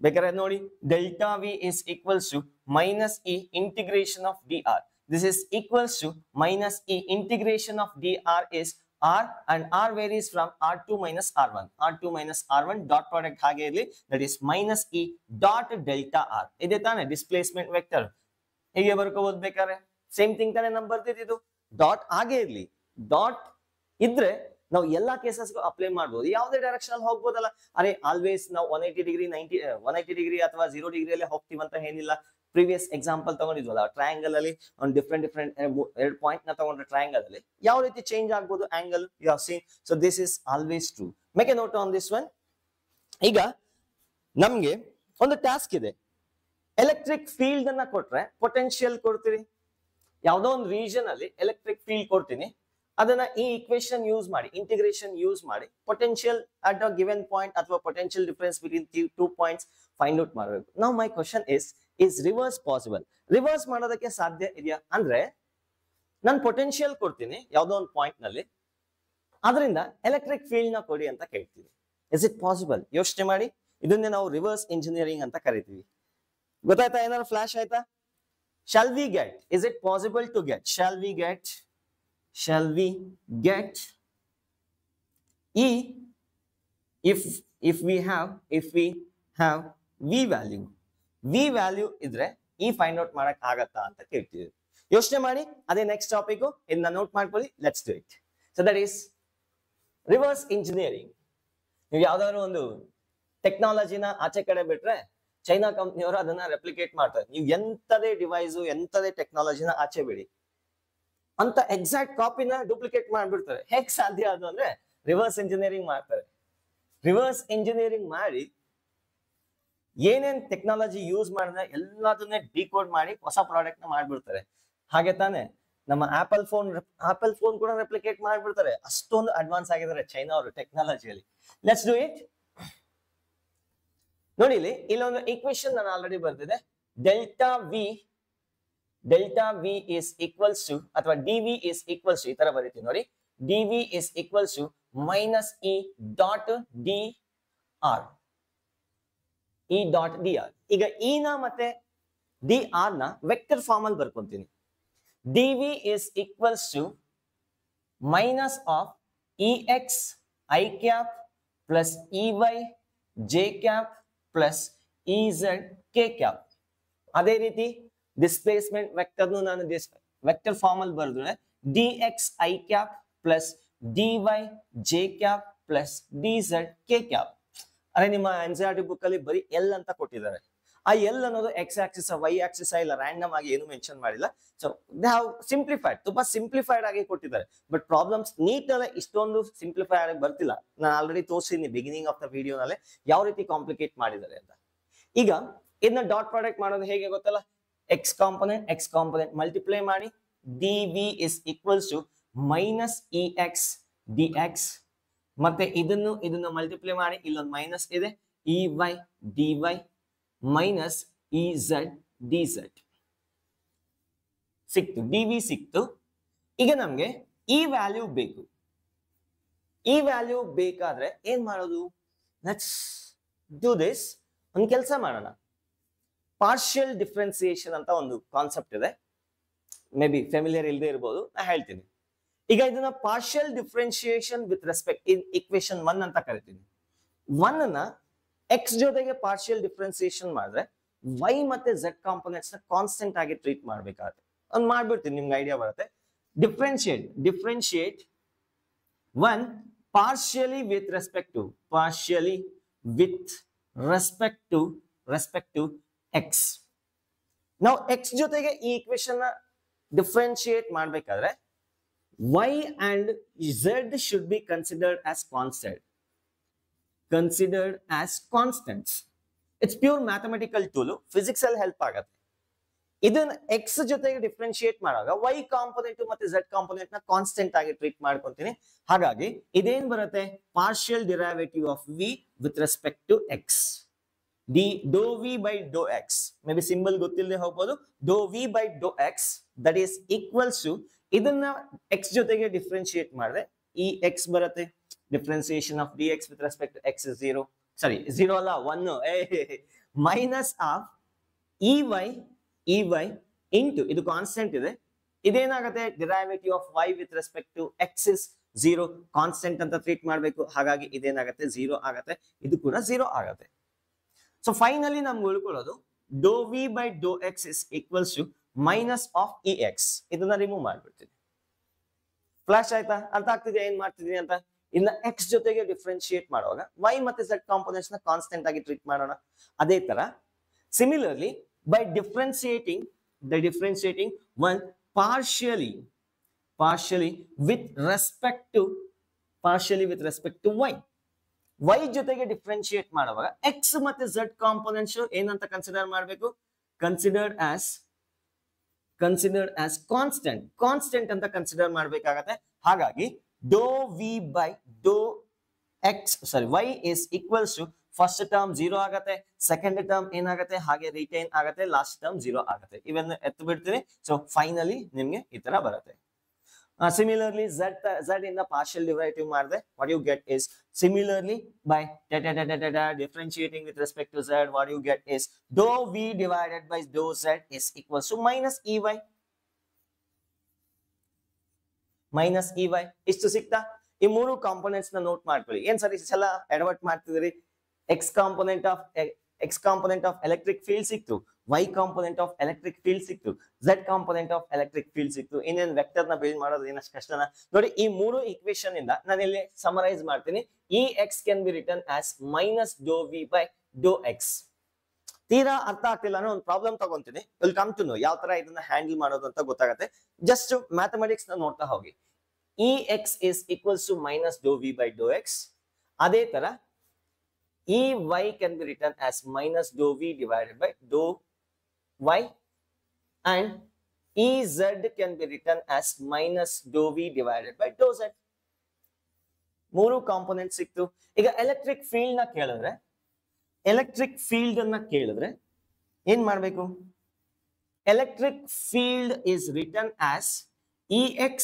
ಬೇಕಾದ್ರೆ ನೋಡಿ, delta V is equals to minus E integration of dr. This is equals to minus E integration of dr is R, and R varies from R2 minus R1. R2 minus R1 dot product ಹಾಗೆ ಇರಲಿ, that is minus E dot delta R. ಇದೆ ತಾನೆ displacement vector, ಹೀಗೆ ಬರ್ಕೋಬಹುದು ಬೇಕಾದ್ರೆ. Same thing ತಾನೆ ನಮ್ ಬರ್ತಿದ್ದು, dot ಹಾಗೆ ಇರ್ಲಿ. ಡಾಟ್ ಇದ್ರೆ ನಾವು ಎಲ್ಲಾ ಕೇಸಸ್ಗೂ ಅಪ್ಲೈ ಮಾಡ್ಬೋದು, ಯಾವುದೇ ಡೈರೆಕ್ಷನ್ ಅಲ್ಲಿ ಹೋಗ್ಬೋದಲ್ಲ. ಅರೆ ಆಲ್ವೇಸ್ ನಾವು 180 ಡಿಗ್ರಿ 180 ಡಿಗ್ರಿ ಅಥವಾ 0 ಡಿಗ್ರಿಯಲ್ಲಿ ಹೋಗ್ತೀವಿ ಅಂತ ಏನಿಲ್ಲ. ಪ್ರೀವಿಯಸ್ ಎಕ್ಸಾಂಪಲ್ ತಗೊಂಡಿದ್ವಲ್ಲ, ಟ್ರಯಾಂಗಲ್ ಅಲ್ಲಿ ಒಂದು ಡಿಫ್ರೆಂಟ್ ಎರಡು ಪಾಯಿಂಟ್ ನ ತಗೊಂಡ್ರೆ ಟ್ರಯಾಂಗಲ್ ಅಲ್ಲಿ ಯಾವ ರೀತಿ ಚೇಂಜ್ ಆಗ್ಬೋದು angle, you have seen. So this is always true. Make a note on this one. ಈಗ ನಮ್ಗೆ ಒಂದು ಟಾಸ್ಕ್ ಇದೆ, ಎಲೆಕ್ಟ್ರಿಕ್ ಫೀಲ್ಡ್ ಅನ್ನ ಕೊಟ್ರೆ ಪೊಟೆನ್ಶಿಯಲ್ ಕೊಡ್ತೀರಿ. ಯಾವ್ದೋ ಒಂದು ರೀಜನ್ ಅಲ್ಲಿ ಎಲೆಕ್ಟ್ರಿಕ್ ಫೀಲ್ಡ್ ಕೊಡ್ತೀನಿ, ಅದನ್ನ ಈ ಇಕ್ವೇಶನ್ ಯೂಸ್ ಮಾಡಿ, ಇಂಟಿಗ್ರೇಷನ್ ಯೂಸ್ ಮಾಡಿ potential at a given point ಅಥವಾ potential difference between 2 points find out ಮಾಡಬೇಕು. Now my question is reverse possible? Reverse ಮಾಡೋದಕ್ಕೆ ಸಾಧ್ಯ ಇದೆಯಾ ಅಂದ್ರೆ, ನಾನು ಪೊಟೆನ್ಶಿಯಲ್ ಕೊಡ್ತೀನಿ ಯಾವ್ದೋ ಒಂದು ಪಾಯಿಂಟ್ ನಲ್ಲಿ, ಅದರಿಂದ ಎಲೆಕ್ಟ್ರಿಕ್ ಫೀಲ್ಡ್ ನ ಕೊಡಿ ಅಂತ ಕೇಳ್ತೀವಿ. Is it possible? ಯೋಚನೆ ಮಾಡಿ. ಇದನ್ನೇ ನಾವು ರಿವರ್ಸ್ ಇಂಜಿನಿಯರಿಂಗ್ ಅಂತ ಕರಿತೀವಿ. ಗೊತ್ತಾಯ್ತಾ? ಏನಾದ್ರು ಫ್ಲಾಶ್ ಆಯ್ತಾ? Shall we get, is it possible to get, shall we get E if we have V value ಇದ್ರೆ E ಫೈಂಡ್ ಔಟ್ ಮಾಡಕ್ ಆಗತ್ತಾ ಅಂತ ಕೇಳ್ತೀವಿ. ಯೋಚನೆ ಮಾಡಿ, ಅದೇ ನೆಕ್ಸ್ಟ್ ಟಾಪಿಕ್. ಇದನ್ನ ನೋಟ್ ಮಾಡ್ಕೊಳ್ಳಿ. Let's do it. So that is reverse engineering. ನೀವು ಯಾವ್ದಾದ್ರು ಒಂದು ಟೆಕ್ನಾಲಜಿನ ಆಚೆ ಕಡೆ ಬಿಟ್ರೆ ಚೈನಾ ಕಂಪ್ನಿಯವರು ಅದನ್ನ ರೆಪ್ಲಿಕೇಟ್ ಮಾಡ್ತಾರೆ. ನೀವು ಎಂತದೇ ಡಿವೈಸು ಎಂತದೇ ಟೆಕ್ನಾಲಜಿನ ಆಚೆ ಬಿಡಿ, ಅಂತ ಎಕ್ಸಾಕ್ಟ್ ಕಾಪಿನ ಡೂಪ್ಲಿಕೇಟ್ ಮಾಡ್ಬಿಡ್ತಾರೆ. ಹೇಗ್ ಸಾಧ್ಯ ಅದು ಅಂದ್ರೆ ರಿವರ್ಸ್ ಇಂಜಿನಿಯರಿಂಗ್ ಮಾಡ್ತಾರೆ. ರಿವರ್ಸ್ ಇಂಜಿನಿಯರಿಂಗ್ ಮಾಡಿ ಏನೇನ್ ಟೆಕ್ನಾಲಜಿ ಯೂಸ್ ಮಾಡಿದ್ರೆ ಎಲ್ಲದನ್ನೇ ಡಿಕೋಡ್ ಮಾಡಿ ಹೊಸ ಪ್ರಾಡಕ್ಟ್ ನ ಮಾಡ್ಬಿಡ್ತಾರೆ. ಹಾಗೆ ತಾನೆ ನಮ್ಮ ಆಪಲ್ ಫೋನ್ ಕೂಡ ರೆಪ್ಲಿಕೇಟ್ ಮಾಡ್ಬಿಡ್ತಾರೆ. ಅಷ್ಟೊಂದು ಅಡ್ವಾನ್ಸ್ ಆಗಿದ್ದಾರೆ ಚೈನಾ ಅವರು ಟೆಕ್ನಾಲಜಿಯಲ್ಲಿ. Let's do it. ನೋಡಿ ಇಲ್ಲೊಂದು ಈಕ್ವೇಶನ್ ನಾನು ಆಲ್ರೆಡಿ ಬರ್ತಿದೆ. Delta V is equals to ಅಥವಾ D V is equals to, ಈ ತರ ಬರೀತೀವಿ ನೋಡಿ. D V is equals to minus E dot D R. E dot D R. ಈಗ ಇ ನ ಮತ್ತೆ ಡಿ ಆರ್ ನ ವೆಕ್ಟರ್ ಫಾರ್ಮ್ ಅಲ್ಲಿ ಬರ್ಕೊಂತೀನಿ. D V is equals to minus of E X I cap plus E Y J cap plus E Z K cap. ಅದೇ ರೀತಿ displacement vector ನಾನು vector form ಅಲ್ಲಿ ಬರೆದ್ರೆ D X I cap plus D Y J cap plus D Z K cap. ಅದೇ ನಿಮ್ಮ NCERT book ಅಲ್ಲಿ ಬರೀ L ಅಂತ ಕೊಟ್ಟಿದ್ದಾರೆ. ಆ ಎಲ್ ಅನ್ನೋದು ಎಕ್ಸ್ ಆಕ್ಸಿಸ್ ವೈ ಆಕ್ಸಿಸ್ ಇಲ್ಲ, ರ್ಯಾಂಡಮ್ ಆಗಿ ಏನು ಮೆನ್ಷನ್ ಮಾಡಿಲ್ಲ. ಸೊ ದೇ ಹ್ಯಾವ್ ಸಿಂಪ್ಲಿಫೈಡ್, ತುಂಬಾ ಸಿಂಪ್ಲಿಫೈಡ್ ಆಗಿ ಕೊಟ್ಟಿದ್ದಾರೆ. ಬಟ್ ಪ್ರಾಬ್ಲಮ್ಸ್ ನೀಟ್ ಅಲ್ಲೇ ಇಷ್ಟೊಂದು ಸಿಂಪ್ಲಿಫೈ ಆಗಿ ಬರ್ತಿಲ್ಲ. ನಾನು ಆಲ್ರೆಡಿ ತೋರಿಸಿದ್ದೀನಿ ಬಿಗಿನಿಂಗ್ ಆಫ್ ದ ವಿಡಿಯೋನಲ್ಲಿ ಯಾವ ರೀತಿ ಕಾಂಪ್ಲಿಕೇಟ್ ಮಾಡಿದ್ದಾರೆ ಅಂತ. ಈಗ ಇದನ್ನ ಡಾಟ್ ಪ್ರಾಡಕ್ಟ್ ಮಾಡೋದು ಹೇಗೆ ಗೊತ್ತಲ್ಲ, ಎಕ್ಸ್ ಕಾಂಪೊನೆಂಟ್ ಮಲ್ಟಿಪ್ಲೈ ಮಾಡಿ D V is equals to minus E X D X, ಮತ್ತೆ ಇದನ್ನು ಮಲ್ಟಿಪ್ಲೈ ಮಾಡಿ ಇಲ್ಲೊಂದು ಮೈನಸ್ ಇದೆ, E Y D Y minus E Z D Z ಸಿಕ್ತು, ಡಿ ವಿ ಸಿಕ್ತು. ಈಗ ನಮ್ಗೆ ಈ ವ್ಯಾಲ್ಯೂ ಬೇಕು. ಈ ವ್ಯಾಲ್ಯೂ ಬೇಕಾದ್ರೆ ಏನ್ ಮಾಡೋದು? Let's do this. ಒಂದು ಕೆಲಸ ಮಾಡೋಣ. ಪಾರ್ಷಿಯಲ್ ಡಿಫ್ರೆನ್ಸಿಯೇಷನ್ ಅಂತ ಒಂದು ಕಾನ್ಸೆಪ್ಟ್ ಇದೆ, ಮೇ ಬಿ ಫೆಮಿಲಿಯರ್ ಇಲ್ಲದೆ ಇರಬಹುದು, ನಾ ಹೇಳ್ತೀನಿ. ಈಗ ಇದನ್ನ partial differentiation with respect in equation 1 ಅಂತ ಕರಿತೀನಿ. 1 ನ ಎಕ್ಸ್ ಜೊತೆಗೆ ಪಾರ್ಷಿಯಲ್ ಡಿಫ್ರೆನ್ಸಿಯೇಷನ್ ಮಾಡಿದ್ರೆ ವೈ ಮತ್ತೆ ಝೆಡ್ ಕಾಂಪೊನೆಂಟ್ಸ್ ನ ಕಾನ್ಸ್ಟೆಂಟ್ ಆಗಿ ಟ್ರೀಟ್ ಮಾಡ್ಬೇಕಾಗುತ್ತೆ. ಒಂದು ಮಾಡ್ಬಿಡ್ತೀನಿ, ನಿಮ್ಗೆ ಐಡಿಯಾ ಬರುತ್ತೆ. Differentiate 1 partially with respect to x. ನಾವು x ಜೊತೆಗೆ ಈ ಈಕ್ವೇಶನ್ ನ ಡಿಫ್ರೆನ್ಶಿಯೇಟ್ ಮಾಡಬೇಕಾದ್ರೆ y and z should be considered as constants. It's pure mathematical tool, physics ಅಲ್ಲಿ ಹೆಲ್ಪ್ ಆಗುತ್ತೆ. ಇದನ್ನ x ಜೊತೆಗೆ ಡಿಫ್ರೆನ್ಶಿಯೇಟ್ ಮಾಡುವಾಗ y ಕಾಂಪೊನೆಂಟ್ ಮತ್ತೆ z ಕಾಂಪೊನೆಂಟ್ ನ ಕಾನ್ಸ್ಟೆಂಟ್ ಆಗಿ ಟ್ರೀಟ್ ಮಾಡ್ಕೊಂತೀನಿ. ಹಾಗಾಗಿ ಇದೇನ್ ಬರುತ್ತೆ, partial derivative of v with respect to x, dou v by dou x. Maybe symbol ಗೊತ್ತಿಲ್ಲದೆ ಹೋಗ್ಬೋದು. dou v by dou x that is equals to, ಇದನ್ನ x ಜೊತೆಗೆ ಡಿಫ್ರೆನ್ಶಿಯೇಟ್ ಮಾಡಿದ್ರೆ ಈ x ಬರುತ್ತೆ, differentiation of dx with respect to x is 0, sorry 0 ಅಲ್ಲ 1, minus of ey into, ಇದು constant ಇದೆ, ಇದೇನಾಗುತ್ತೆ derivative of y with respect to x is 0, constant ಅಂತ ಟ್ರೀಟ್ ಮಾಡಬೇಕು. ಹಾಗಾಗಿ ಇದೇನಾಗುತ್ತೆ 0 ಆಗುತ್ತೆ, ಇದು ಕೂಡ 0 ಆಗುತ್ತೆ. ಸೊ ಫೈನಲಿ ನಮ್ಗೆ ಉಳ್ಕೊಳ್ಳೋದು dou v by dou x is equals to minus of ex. ಇದನ್ನ ರಿಮೂವ್ ಮಾಡ್ಬಿಡ್ತೀನಿ. ಫ್ಲಾಶ್ ಆಯ್ತಾ? ಅರ್ಥ ಆಗ್ತಿದೆ ಏನ್ ಮಾಡ್ತಿದೀನಿ ಅಂತ? ಇನ್ನ x ಜೊತೆಗೆ ಡಿಫ್ರೆನ್ಶಿಯೇಟ್ ಮಾಡುವಾಗ y ಮತ್ತೆ z ಕಾಂಪೊನೆಂಟ್ಸ್ ನ ಕಾನ್ಸ್ಟೆಂಟ್ ಆಗಿ ಟ್ರೀಟ್ ಮಾಡೋಣ. ಅದೇ ತರ similarly by differentiating 1 partially with respect to y ಜೊತೆಗೆ ಡಿಫ್ರೆನ್ಶಿಯೇಟ್ ಮಾಡುವಾಗ x ಮತ್ತೆ z ಕಾಂಪೊನೆಂಟ್ಸ್ ಏನಂತ ಕನ್ಸಿಡರ್ ಮಾಡಬೇಕು, ಕನ್ಸಿಡರ್ಡ್ ಆಸ್ ಕಾನ್ಸ್ಟೆಂಟ್ ಅಂತ ಕನ್ಸಿಡರ್ ಮಾಡಬೇಕಾಗತ್ತೆ. ಹಾಗಾಗಿ dou v by dou y is equals to first term 0 ಆಗುತ್ತೆ, ಸೆಕೆಂಡ್ ಟರ್ಮ್ ಏನಾಗುತ್ತೆ ಹಾಗೆ ರಿಟೈನ್ ಆಗುತ್ತೆ, ಲಾಸ್ಟ್ ಟರ್ಮ್ 0 ಆಗುತ್ತೆ. ಇವೆಲ್ಲ ಎತ್ತು ಬಿಡ್ತೀನಿ. ಸೊ ಫೈನಲಿ ನಿಮ್ಗೆ ಈ ತರ ಬರುತ್ತೆ. ಸಿಮಿಲರ್ಲಿ z ಇಂದ ಪಾರ್ಷಿಯಲ್ ಡಿರೈವೇಟಿವ್ ಮಾಡಿದ್ರೆ what you get is, similarly by differentiating with respect to z, what you get is dou v divided by dou z is equals to minus ey. ಇಷ್ಟು ಸಿಕ್ತಾ? ಈ ಮೂರು ಕಾಂಪೊನೆಂಟ್ಸ್ ನ note ಮಾಡ್ಕೊಳ್ಳಿ. ಏನ್ sir ಇಷ್ಟೆಲ್ಲ ಎಡವಟ್ ಮಾಡ್ತಿದ್ರಿ? x component of electric field ಸಿಕ್ತು, y component of electric field ಸಿಕ್ತು, z component of electric field ಸಿಕ್ತು. ಇನ್ನೇನು ವೆಕ್ಟರ್ ನ ಬಿಲ್ಡ್ ಮಾಡೋದು ಏನಷ್ಟು ಕಷ್ಟನ ನೋಡಿ. ಈ ಮೂರು ಈಕ್ವೇಶನ್ ಇಂದ ನಾನು ಇಲ್ಲಿ ಸಮರೈಸ್ ಮಾಡ್ತೀನಿ. ex can be written as minus dou v by dou x. ತೀರಾ ಅರ್ಥ ಆಗ್ತಿಲ್ಲ ಅನ್ನೋ ಒಂದು ಪ್ರಾಬ್ಲಮ್ ತಗೊಂತೀನಿ, ವಿಲ್ ಕಮ್ ಟು ನೋ ಯಾವ ತರ ಇದನ್ನ ಹ್ಯಾಂಡಲ್ ಮಾಡೋದು ಅಂತ ಗೊತ್ತಾಗುತ್ತೆ. ಜಸ್ಟ್ ಮ್ಯಾಥಮೆಟಿಕ್ಸ್ ನ ನೋಡ್ತಾ ಹೋಗಿ. ex is equals to minus dou v by dou x. ಅದೇ ತರ ey can be written as minus dou v divided by dou y, and ez can be written as minus dou v divided by dou z. ಮೂರು component ಸಿಕ್ತು. ಈಗ electric field ಅನ್ನ ಕೇಳಿದ್ರೆ ಏನ್ ಮಾಡ್ಬೇಕು? Electric field is written as ex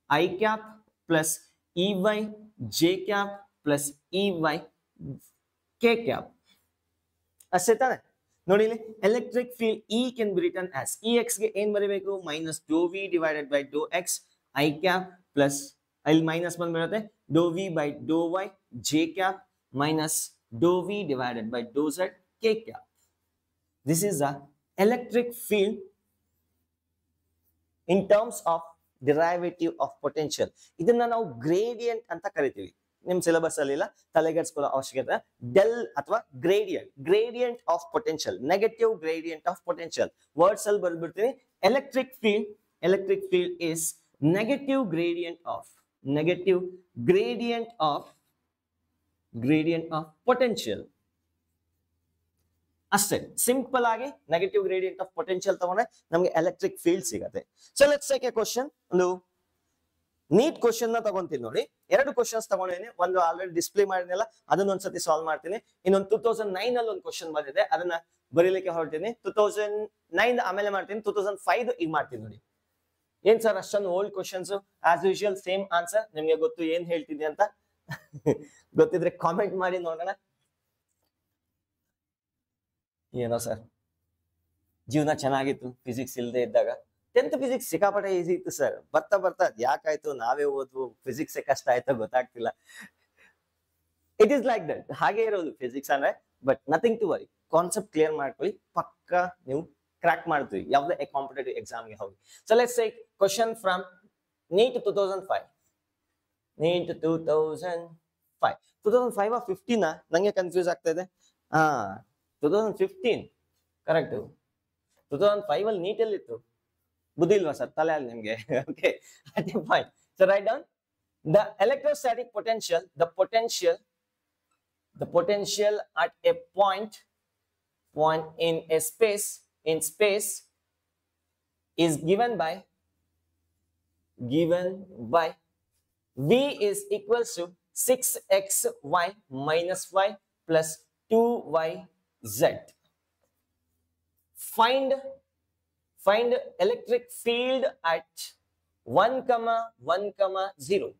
I cap plus ey j cap plus ey k cap. ಅಷ್ಟೇ ತಾನೆ? ನೋಡಿ ಇಲ್ಲಿ electric field E can be written as ex ಗೆ ಏನ್ ಬರೀಬೇಕು, minus dou v divided by dou x I cap plus ಇಲ್ಲಿ minus ಬಂದ್ಬಿಡುತ್ತೆ dou v by dou y j cap minus dou v divided by dou z k cap. This is the electric field in terms of derivative of potential. ಇದನ್ನ ನಾವು gradient ಅಂತ ಕರಿತೀವಿ. ನಿಮ್ syllabus ಅಲ್ಲಿ ಇಲ್ಲ, ತಲೆಗೆಡ್ಸ್ಕೊಳ್ಳೋ ಅವಶ್ಯಕತೆ. ಡೆಲ್ ಅಥವಾ gradient of potential, negative gradient of potential words ಅಲ್ಲಿ ಬರ್ಬಿಡ್ತೀನಿ. Electric field is negative gradient of potential. ಅಷ್ಟೇ ಸಿಂಪಲ್ ಆಗಿ ನೆಗೆಟಿವ್ ಗ್ರೇಡಿಯಂಟ್ ಆಫ್ ಪೊಟೆನ್ಶಿಯಲ್ ತಗೊಂಡ್ರೆ ನಮಗೆ ಎಲೆಕ್ಟ್ರಿಕ್ ಫೀಲ್ಡ್ ಸಿಗುತ್ತೆ. So let's take a question. ಒಂದು ನೀಟ್ ಕ್ವಶನ್ ನ ತಗೊಂತೀನಿ ನೋಡಿ. 2 ಕ್ವಶನ್ಸ್ ತಗೊಂಡಿದ್ದೀನಿ. ಒಂದು ಆಲ್ರೆಡಿ ಡಿಸ್ಪ್ಲೇ ಮಾಡಿದ್ನಲ್ಲ, ಅದನ್ನ ಒಂದ್ಸತಿ ಸಾಲ್ವ್ ಮಾಡ್ತೀನಿ. ಇನ್ನೊಂದು 2009 ಅಲ್ಲಿ ಒಂದು ಕ್ವಶನ್ ಬಂದಿದೆ, ಅದನ್ನ ಬರೀಲಿಕ್ಕೆ ಹೊರಟಿನಿ. 2009 ಆಮೇಲೆ ಮಾಡ್ತೀನಿ, 2005 ಈಗ ಮಾಡ್ತೀನಿ ನೋಡಿ. ಏನ್ ಸರ್ ಅಷ್ಟೊಂದು old questions? As usual same answer. ನಿಮ್ಗೆ ಗೊತ್ತು ಏನ್ ಹೇಳ್ತಿದ್ದೆ ಅಂತ? ಗೊತ್ತಿದ್ರೆ ಕಾಮೆಂಟ್ ಮಾಡಿ ನೋಡೋಣ. ಏನೋ ಸರ್ ಜೀವನ ಚೆನ್ನಾಗಿತ್ತು ಫಿಸಿಕ್ಸ್ ಇಲ್ಲದೆ ಇದ್ದಾಗ. 10th ಫಿಸಿಕ್ಸ್ ಸಿಕ್ಕಾಪಟ್ಟೆ ಈಸಿ ಇತ್ತು ಸರ್. ಬರ್ತಾ ಬರ್ತಾ ಯಾಕಾಯ್ತು, ನಾವೇ ಓದ್ವು, ಫಿಸಿಕ್ಸ್ ಕಷ್ಟ ಆಯ್ತೋ ಗೊತ್ತಾಗ್ತಿಲ್ಲ. ಇಟ್ ಈಸ್ ಲೈಕ್ ದಟ್, ಹಾಗೆ ಇರೋದು ಫಿಸಿಕ್ಸ್ ಅಂದ್ರೆ. But nothing to worry, concept clear ಮಾಡ್ಕೊಳ್ಳಿ, ಪಕ್ಕ ನೀವು ಕ್ರ್ಯಾಕ್ ಮಾಡ್ತೀವಿ ಯಾವುದೇ ಕಾಂಪಿಟೇಟಿವ್ ಎಕ್ಸಾಮ್ಗೆ ಹೋಗಿ. So let's take question from NEET 2005. NEET 2005 ಆ 15 ನಂಗೆ ಕನ್ಫ್ಯೂಸ್ ಆಗ್ತಾ ಇದೆ. 2015 ಕರೆಕ್ಟ್. 2005 ಅಲ್ಲಿ ನೀಟ್ ಅಲ್ಲಿ ಇತ್ತು, ಬುದ್ಧಿ ಇಲ್ವಾ ಸರ್ ತಲೆ ಅಲ್ಲಿ ನಿಮ್ಗೆ? Okay, fine. So write down the electrostatic potential, the potential at a point in space is given by V is equals to 6xy minus y plus 2yz. Find electric field at 1, 0.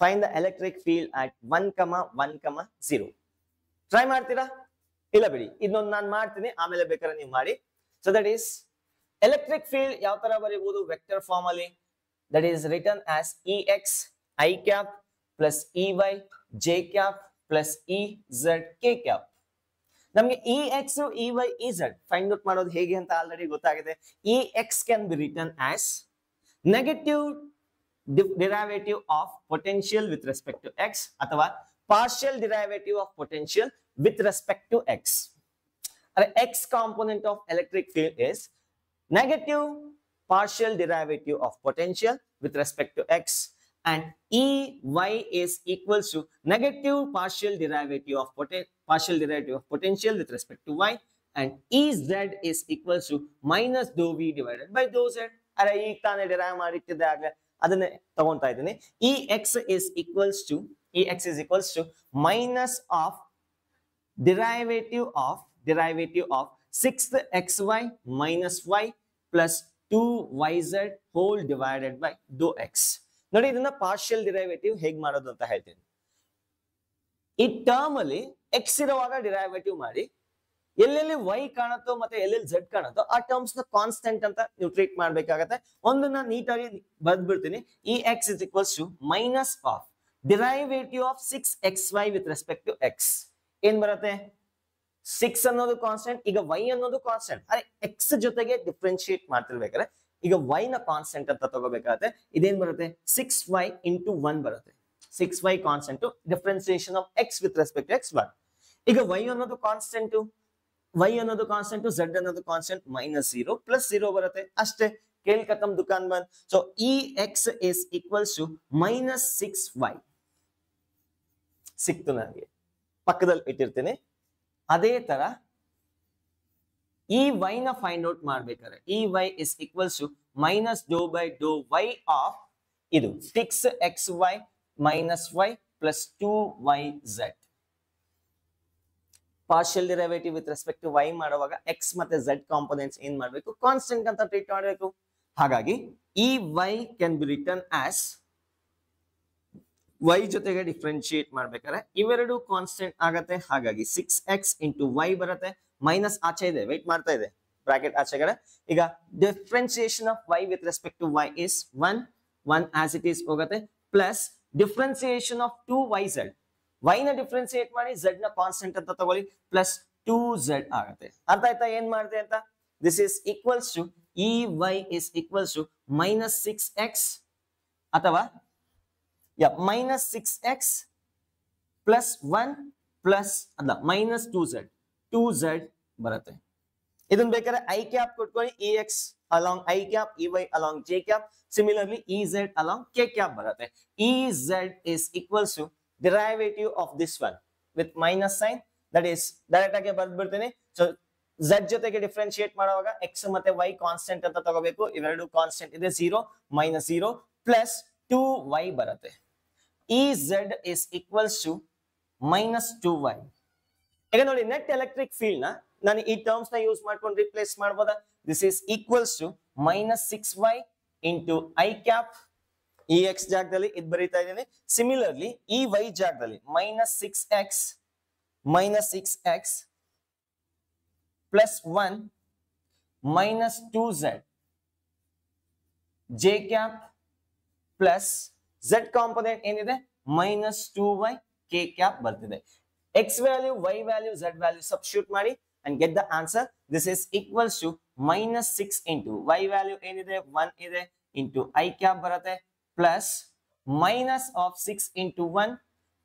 Find the electric field at 1, 0. Try ಮಾಡ್ತೀರಾ? ಇಲ್ಲ ಬಿಡಿ, ಇದೊಂದು ನಾನು ಮಾಡ್ತೀನಿ, ಆಮೇಲೆ ಬೇಕಾದ್ರೆ ನೀವು ಮಾಡಿ. So that is electric field ಯಾವ ತರ ಬರೀಬಹುದು ವೆಕ್ಟರ್ ಫಾರ್ಮ್ ಅಲ್ಲಿ? That is written as Ex I cap plus Ey j cap plus Ez k cap. ನಮಗೆ Ex, Ey, Ez find out ಮಾಡೋದು ಹೇಗೆ ಅಂತ ಆಲ್ರೆಡಿ ಗೊತ್ತಾಗಿದೆ. Ex can be written as negative derivative of potential with respect to x ಅಥವಾ partial derivative of potential with respect to x. X component of electric field is negative partial derivative of potential with respect to x, and Ey is equals to negative partial derivative of potential with respect to y, and Ez is equals to minus dou v divided by dou z. ಅರೆ ಈಗ ತಾನೇ derive ಮಾಡಿಟ್ಟಿದ್ದೆ ಆಗ್ಲೇ, ಅದನ್ನೇ ತಗೊಂತಾ ಇದ್ದೀನಿ. Ex is equals to minus of derivative of 6xy minus y plus 2yz whole divided by dou x. ನೋಡಿ, ಇದನ್ನ partial derivative ಹೇಗೆ ಮಾಡೋದು ಅಂತ ಹೇಳ್ತೀನಿ. ಈ ಟರ್ಮ್ ಅಲ್ಲಿ x ಇರುವಾಗ ಡಿರೈವೇಟಿವ್ ಮಾಡಿ, ಎಲ್ಲೆಲ್ಲಿ y ಕಾಣುತ್ತೋ ಮತ್ತೆ ಎಲ್ಲೆಲ್ಲಿ z ಕಾಣುತ್ತೋ ಆ ಟರ್ಮ್ಸ್ ನ ಕಾನ್ಸ್ಟೆಂಟ್ ಅಂತ ನೀವು ಟ್ರೀಟ್ ಮಾಡ್ಬೇಕಾಗತ್ತೆ. ಒಂದನ್ನ ನೀಟಾಗಿ ಬರ್ದ್ಬಿಡ್ತೀನಿ. Ex is equals to minus of derivative of 6xy with respect to x. ಏನ್ ಬರುತ್ತೆ? 6 ಅನ್ನೋದು ಕಾನ್ಸ್ಟೆಂಟ್, ಈಗ y ಅನ್ನೋದು ಕಾನ್ಸ್ಟೆಂಟ್. ಅದೇ x ಜೊತೆಗೆ ಡಿಫ್ರೆನ್ಶಿಯೇಟ್ ಮಾಡ್ತಿರ್ಬೇಕಾದ್ರೆ ಈಗ y ನ ಕಾನ್ಸ್ಟೆಂಟ್ ಅಂತ ತಗೋಬೇಕಾಗತ್ತೆ. ಇದೇನ್ ಬರುತ್ತೆ? 6y into 1 ಬರುತ್ತೆ. 6y constant, differentiation of x with respect to x 1. ಈಗ y ಅನ್ನೋದು ಕಾನ್ಸ್ಟೆಂಟ್, z ಅನ್ನೋದು ಕಾನ್ಸ್ಟೆಂಟ್, -0 +0 ಬರುತ್ತೆ ಅಷ್ಟೇ. ಕೇಳ್ ಖತಮ್, ದುಕಾನ್ ಬಂದ್. So Ex is equals to minus 6y ಸಿಕ್ತು ನನಗೆ, ಪಕ್ಕದಲ್ಲಿ ಇಟ್ಟಿರ್ತೀನಿ. ಅದೇ ತರ ಈ y ನ ಫೈಂಡ್ ಔಟ್ ಮಾಡ್ಬೇಕಾದ್ರೆ Ey is equals to minus dou by dou y of ಇದು 6xy minus y plus 2yz. Partial derivative with respect to y ಮಾಡುವಾಗ x ಮತ್ತೆ z ಕಾಂಪೋನೆಂಟ್ಸ್ ಏನ್ ಮಾಡಬೇಕು? ಕಾನ್ಸ್ಟೆಂಟ್ ಅಂತ ಟ್ರೀಟ್ ಮಾಡಬೇಕು. ಹಾಗಾಗಿ Ey can be written as y ಜೊತೆಗೆ differentiate ಮಾಡ್ಬೇಕಾದ್ರೆ ಇವೆರಡು ಕಾನ್ಸ್ಟೆಂಟ್ ಆಗತ್ತೆ. ಹಾಗಾಗಿ 6x into y ಬರುತ್ತೆ, ಮೈನಸ್ ಆಚೆ ಇದೆ, ವೇಟ್ ಮಾಡ್ತಾ ಇದೆ ಬ್ರಾಕೆಟ್ ಆಚೆಗಡೆ. ಈಗ differentiation of y with respect to y is 1 as it is ಹೋಗುತ್ತೆ, plus differentiation of 2yz, y ನ ಡಿಫ್ರೆನ್ಸಿಯೇಟ್ ಮಾಡಿ z ನ ಕಾನ್ಸ್ಟೆಂಟ್ ಅಂತ ತಗೊಳ್ಳಿ, ಪ್ಲಸ್ 2z ಆಗುತ್ತೆ. ಅರ್ಥ ಆಯ್ತಾ ಏನ್ ಮಾಡಿದೆ ಅಂತ? This is equals to Ey is equals to minus 6x ಅಥವಾ minus 6x plus 1 plus ಅಲ್ಲ minus 2z ಬರುತ್ತೆ. ಇದನ್ನ ಬೇಕಾದ್ರೆ i cap ಕೊಟ್ಕೊಳ್ಳಿ, Ex along i cap, Ey along j cap, similarly Ez along k cap ಬರುತ್ತೆ. Ez is equals to derivative of this one with minus sign, that is direct ಆಗಿ ಬರ್ದ್ಬಿಡ್ತೀನಿ. So z ಜೊತೆಗೆ differentiate ಮಾಡುವಾಗ x ಮತ್ತೆ y constant ಅಂತ ತಗೋಬೇಕು. ಇವೆರಡು constant ಇದೆ, 0 -0 plus 2y ಬರುತ್ತೆ. Ez is equals to minus 2y. ಈಗ ನೋಡಿ, ನೆಟ್ ಎಲೆಕ್ಟ್ರಿಕ್ ಫೀಲ್ಡ್ ನ ನಾನು ಈ ಟರ್ಮ್ಸ್ ನ ಯೂಸ್ ಮಾಡ್ಕೊಂಡು ರಿಪ್ಲೇಸ್ ಮಾಡಬಹುದಾ? This is equals to minus 6y into i cap, Ex ಜಾಗದಲ್ಲಿ ಇದು ಬರೀತಾ ಇದ್ದೀನಿ. ಸಿಮಿಲರ್ಲಿ Ey ಜಾಗದಲ್ಲಿ minus 6x plus 1 minus 2z j cap plus z component ಏನಿದೆ minus 2y k cap ಬರ್ತಿದೆ. X value, y value, z value substitute ಮಾಡಿ and get the answer. This is equals to minus 6 into y value ಏನಿದೆ 1 ಇದೆ into I cap ಬರುತ್ತೆ plus minus of 6 into 1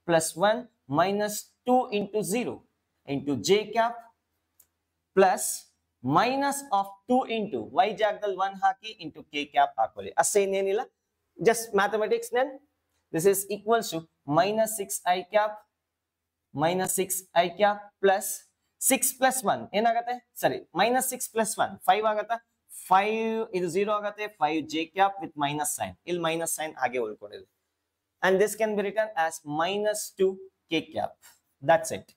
plus 1 minus 2 into 0 into j cap plus minus of 2 into y ಜಾಗದಲ್ಲಿ 1 ಹಾಕಿ into k cap ಹಾಕೊಳ್ಳಿ. ಅಷ್ಟೇ ಇನ್ನೇನಿಲ್ಲ, just mathematics then. This is equals to minus 6 I cap plus 6 plus 1 ಏನಾಗುತ್ತೆ, ಸರಿ minus 6 plus 1 5 ಆಗುತ್ತಾ, 5 ಇದು 0 ಆಗುತ್ತೆ, 5 j cap with minus sign, ಇಲ್ಲಿ minus sign ಹಾಗೆ ಉಳ್ಕೊಂಡಿದೆ. And this can be written as minus 2 k cap. That's it.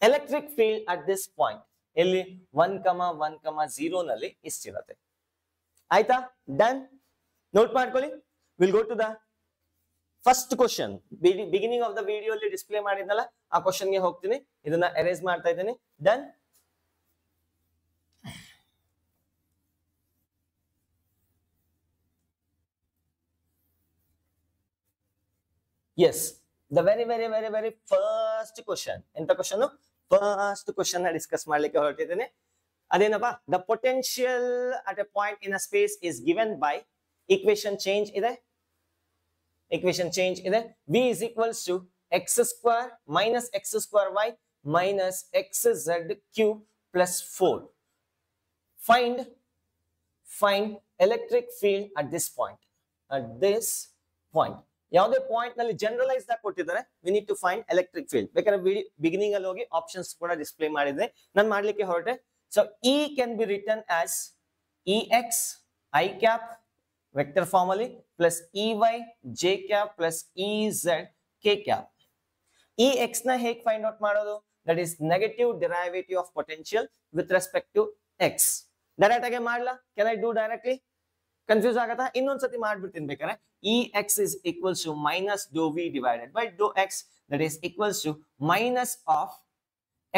Electric field at this point ಇಲ್ಲಿ 1,1,0 ನಲ್ಲಿ ಇಷ್ಟಿರುತ್ತೆ. ಆಯ್ತಾ? ಡನ್. ನೋಟ್ ಮಾಡ್ಕೊಳ್ಳಿ. Will go to the first question. Beginning of the video ಅಲ್ಲಿ display ಮಾಡಿದ್ನಲ್ಲ, ಆ question ಗೆ ಹೋಗ್ತೀನಿ. ಇದನ್ನ ಎರೇಸ್ ಮಾಡ್ತಾ ಇದ್ದೀನಿ. Done. Yes, the very first question. ಎಂತ ಕ್ವಶನ್? ಫಸ್ಟ್ ಕ್ವಶನ್ ಡಿಸ್ಕಸ್ ಮಾಡ್ಲಿಕ್ಕೆ ಹೊರಟಿದ್ದೇನೆ. ಅದೇನಪ್ಪ, the potential at a point in a space is given by equation change ಇದೆ. V is equals to x square minus x square y minus xz cube plus 4. Find electric field at this point. ಯಾವುದೇ point ನಲ್ಲಿ generalise ಆಗಿ ಕೊಟ್ಟಿದ್ದಾರೆ. we need to find electric field. ಬೇಕಾದ್ರೆ beginning ಅಲ್ಲಿ ಹೋಗಿ options ಕೂಡ display ಮಾಡಿದ್ರೆ ನಾನು ಮಾಡ್ಲಿಕ್ಕೆ ಹೊರಟೆ. So E can be written as Ex I cap vector formally plus Ey j cap plus Ez k cap. Ex na ಹೇಗೆ ಫೈಂಡ್ ಔಟ್ ಮಾಡೋದು? That is negative derivative of potential with respect to x. Direct ಆಗಿ ಮಾಡ್ಲಾ? Can I do directly? Confuse ಆಗತ್ತಾ? ಇನ್ನೊಂದ್ಸತಿ ಮಾಡ್ಬಿಡ್ತೀನಿ ಬೇಕಾದ್ರೆ. Ex is equals to minus dou v divided by dou x, that is equals to minus of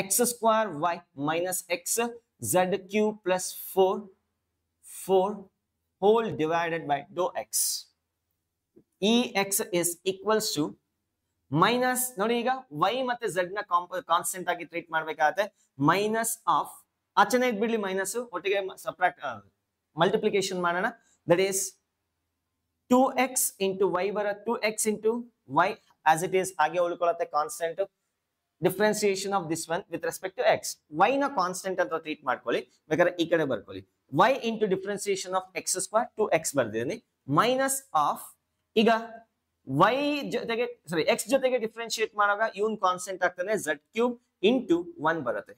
x square y minus x z cube plus 4 whole divided by dou x. Ex is equals to minus, ನೋಡಿ ಈಗ y ಮತ್ತೆ z ನ constant ಆಗಿ treat ಮಾಡಬೇಕಾಗುತ್ತೆ. Minus of ಆಚೆನೆ ಇದ್ಬಿಡ್ಲಿ, minus ಒಟ್ಟಿಗೆ subtract multiplication ಮಾಡೋಣ. That is 2x into y ಬರುತ್ತೆ, 2x into y as it is ಹಾಗೆ ಉಳ್ಕೊಳ್ಳುತ್ತೆ constant. Differentiation of this one with respect to x. y ನ ಕಾನ್ಸ್ಟೆಂಟ್ ಅಂತ ಟ್ರೀಟ್ ಮಾಡ್ಕೊಳ್ಳಿ, ಬೇಕಾದ್ರೆ ಈ ಕಡೆ ಬರ್ಕೊಳ್ಳಿ. y into differentiation of x square 2x ಬರ್ದಿದ್ದೀನಿ. ಮೈನಸ್ ಆಫ್, ಈಗ y ಜೊತೆಗೆ x ಜೊತೆಗೆ ಡಿಫ್ರೆನ್ಶಿಯೇಟ್ ಮಾಡುವಾಗ ಇವನ್ ಕಾನ್ಸ್ಟೆಂಟ್ ಆಗ್ತಾನೆ, z ಕ್ಯೂಬ್ ಇಂಟು 1 ಬರುತ್ತೆ.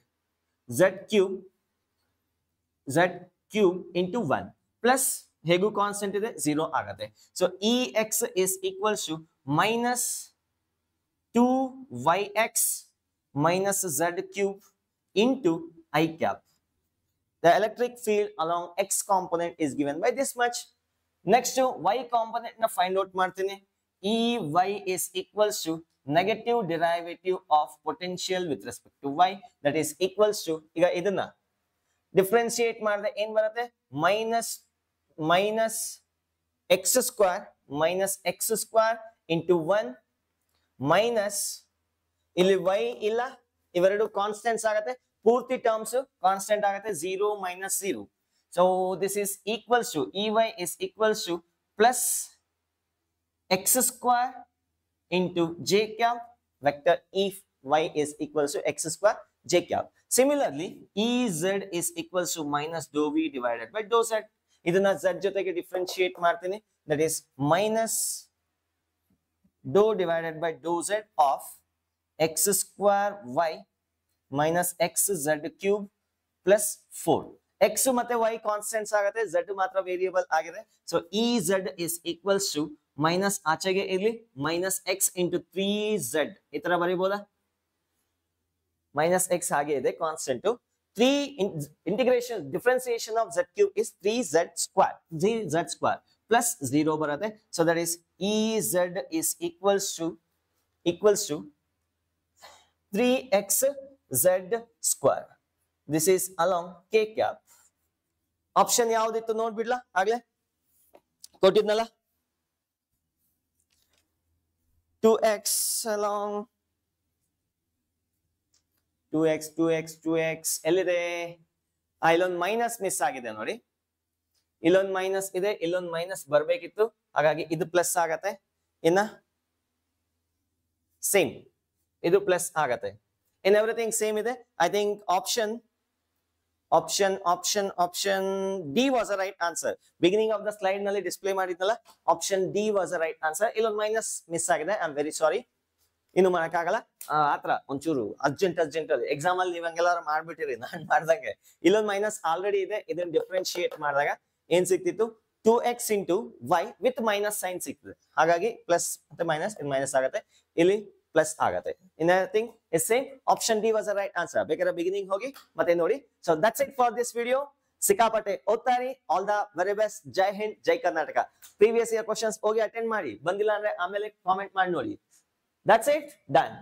z ಕ್ಯೂಬ್ ಇಂಟು 1 ಪ್ಲಸ್ ಹೇಗೂ ಕಾನ್ಸ್ಟೆಂಟ್ ಇದೆ 0 ಆಗುತ್ತೆ. So Ex is equals to minus 2yx minus z cube into I cap. The electric field along x component is given by this much. Next y component na find out ಮಾಡ್ತೀನಿ. Ey is equals to negative derivative of potential with respect to y, that is equals to, ಈಗ ಇದನ್ನ differentiate ಮಾಡಿದ್ರೆ ಏನ್ ಬರುತ್ತೆ? minus x square into 1 minus, ಇಲ್ಲಿ y ಇಲ್ಲ, ಇವೆರಡು constants ಆಗುತ್ತೆ, ಪೂರ್ತಿ ಟರ್ಮ್ಸ್ ಕಾನ್ಸ್ಟೆಂಟ್ ಆಗುತ್ತೆ, 0 minus 0. So this is equals to, Ey is equals to plus x square into j cap vector Ey is equals to x square j cap. Similarly, Ez is equals to minus dou v divided by dou z. ಇದನ್ನ z ಜೊತೆಗೆ differentiate ಮಾಡ್ತೀನಿ, that is minus dou divided by dou z of x square y minus x z cube plus 4. x ಮತ್ತೆ y constants ಆಗುತ್ತೆ, z ಮಾತ್ರ variable ಆಗಿದೆ. So Ez is equals to minus ಆಚೆಗೆ ಇರ್ಲಿ, minus x into 3z ಈ ತರ ಬರೀಬಹುದಾ? minus x ಹಾಗೆ ಇದೆ constant. 3 integration differentiation of z cube is 3z square plus 0 ಬರುತ್ತೆ. So that is Ez is equals to 3x z square. This is along k cap. Option ಯಾವ್ದಿತ್ತು ನೋಡ್ಬಿಡ್ಲಾ ಆಗ್ಲೇ ಕೊಟ್ಟಿದ್ನಲ್ಲ 2x along 2x ಎಲ್ಲಿದೆ ಇಲ್ಲೊಂದು minus miss ಆಗಿದೆ ನೋಡಿ ಇಲ್ಲೊಂದು ಮೈನಸ್ ಇದೆ ಇಲ್ಲೊಂದು ಮೈನಸ್ ಬರ್ಬೇಕಿತ್ತು ಹಾಗಾಗಿ ಇದು ಪ್ಲಸ್ ಆಗತ್ತೆ ಇನ್ನ ಸೇಮ್ ಇದು ಪ್ಲಸ್ ಆಗತ್ತೆ ಇನ್ ಎವ್ರಿಥಿಂಗ್ ಸೇಮ್ ಇದೆ I think option D was a right answer beginning of the slide ನಲ್ಲಿ ಡಿಸ್ಪ್ಲೇ ಮಾಡಿದ್ನಲ್ಲ option D was a right answer ಇಲ್ಲೊಂದು ಮೈನಸ್ ಮಿಸ್ ಆಗಿದೆ ಐ ಆಮ್ ವೆರಿ ಸಾರಿ ಇನ್ನು ಮಾಡಕ್ಕಾಗಲ್ಲ ಆತರ ಒಂಚೂರು ಅರ್ಜೆಂಟ್ ಅಲ್ಲಿ ಎಕ್ಸಾಮ್ ಅಲ್ಲಿ ನೀವು ಹಂಗೆಲ್ಲಾರು ಮಾಡ್ಬಿಟ್ಟಿರಿ ನಾನ್ ಮಾಡ್ದಂಗೆ ಇಲ್ಲೊಂದು ಮೈನಸ್ ಆಲ್ರೆಡಿ ಇದೆ ಇದನ್ನ ಡಿಫ್ರೆನ್ಶಿಯೇಟ್ ಮಾಡಿದಾಗ ಏನ್ ಸಿಕ್ತಿತ್ತು 2x into y with minus sign ಸಿಗ್ತದೆ ಹಾಗಾಗಿ ಪ್ಲಸ್ ಮತ್ತೆ ಮೈನಸ್ ಇದು ಮೈನಸ್ ಆಗತ್ತೆ ಇಲ್ಲಿ ಪ್ಲಸ್ ಆಗತ್ತೆ in everything is same option D was a right answer ಬೇಕಾದ್ರೆ ಬಿಗಿನಿಂಗ್ ಹೋಗಿ ಮತ್ತೆ ನೋಡಿ so that's it for this video ಸಿಕ್ಕಾಪಟ್ಟೆ ಓದ್ತಾರಿ ಆಲ್ ದ ವೆರಿ ಬೆಸ್ಟ್ ಜೈ ಹಿಂದ್ ಜೈ ಕರ್ನಾಟಕ ಪ್ರೀವಿಯಸ್ ಇಯರ್ ಕ್ವಶನ್ಸ್ ಹೋಗಿ ಅಟೆಂಡ್ ಮಾಡಿ ಬಂದಿಲ್ಲ ಅಂದ್ರೆ ಆಮೇಲೆ ಕಾಮೆಂಟ್ ಮಾಡಿ ನೋಡಿ ದಟ್ಸ್ ಇಟ್ ಡನ್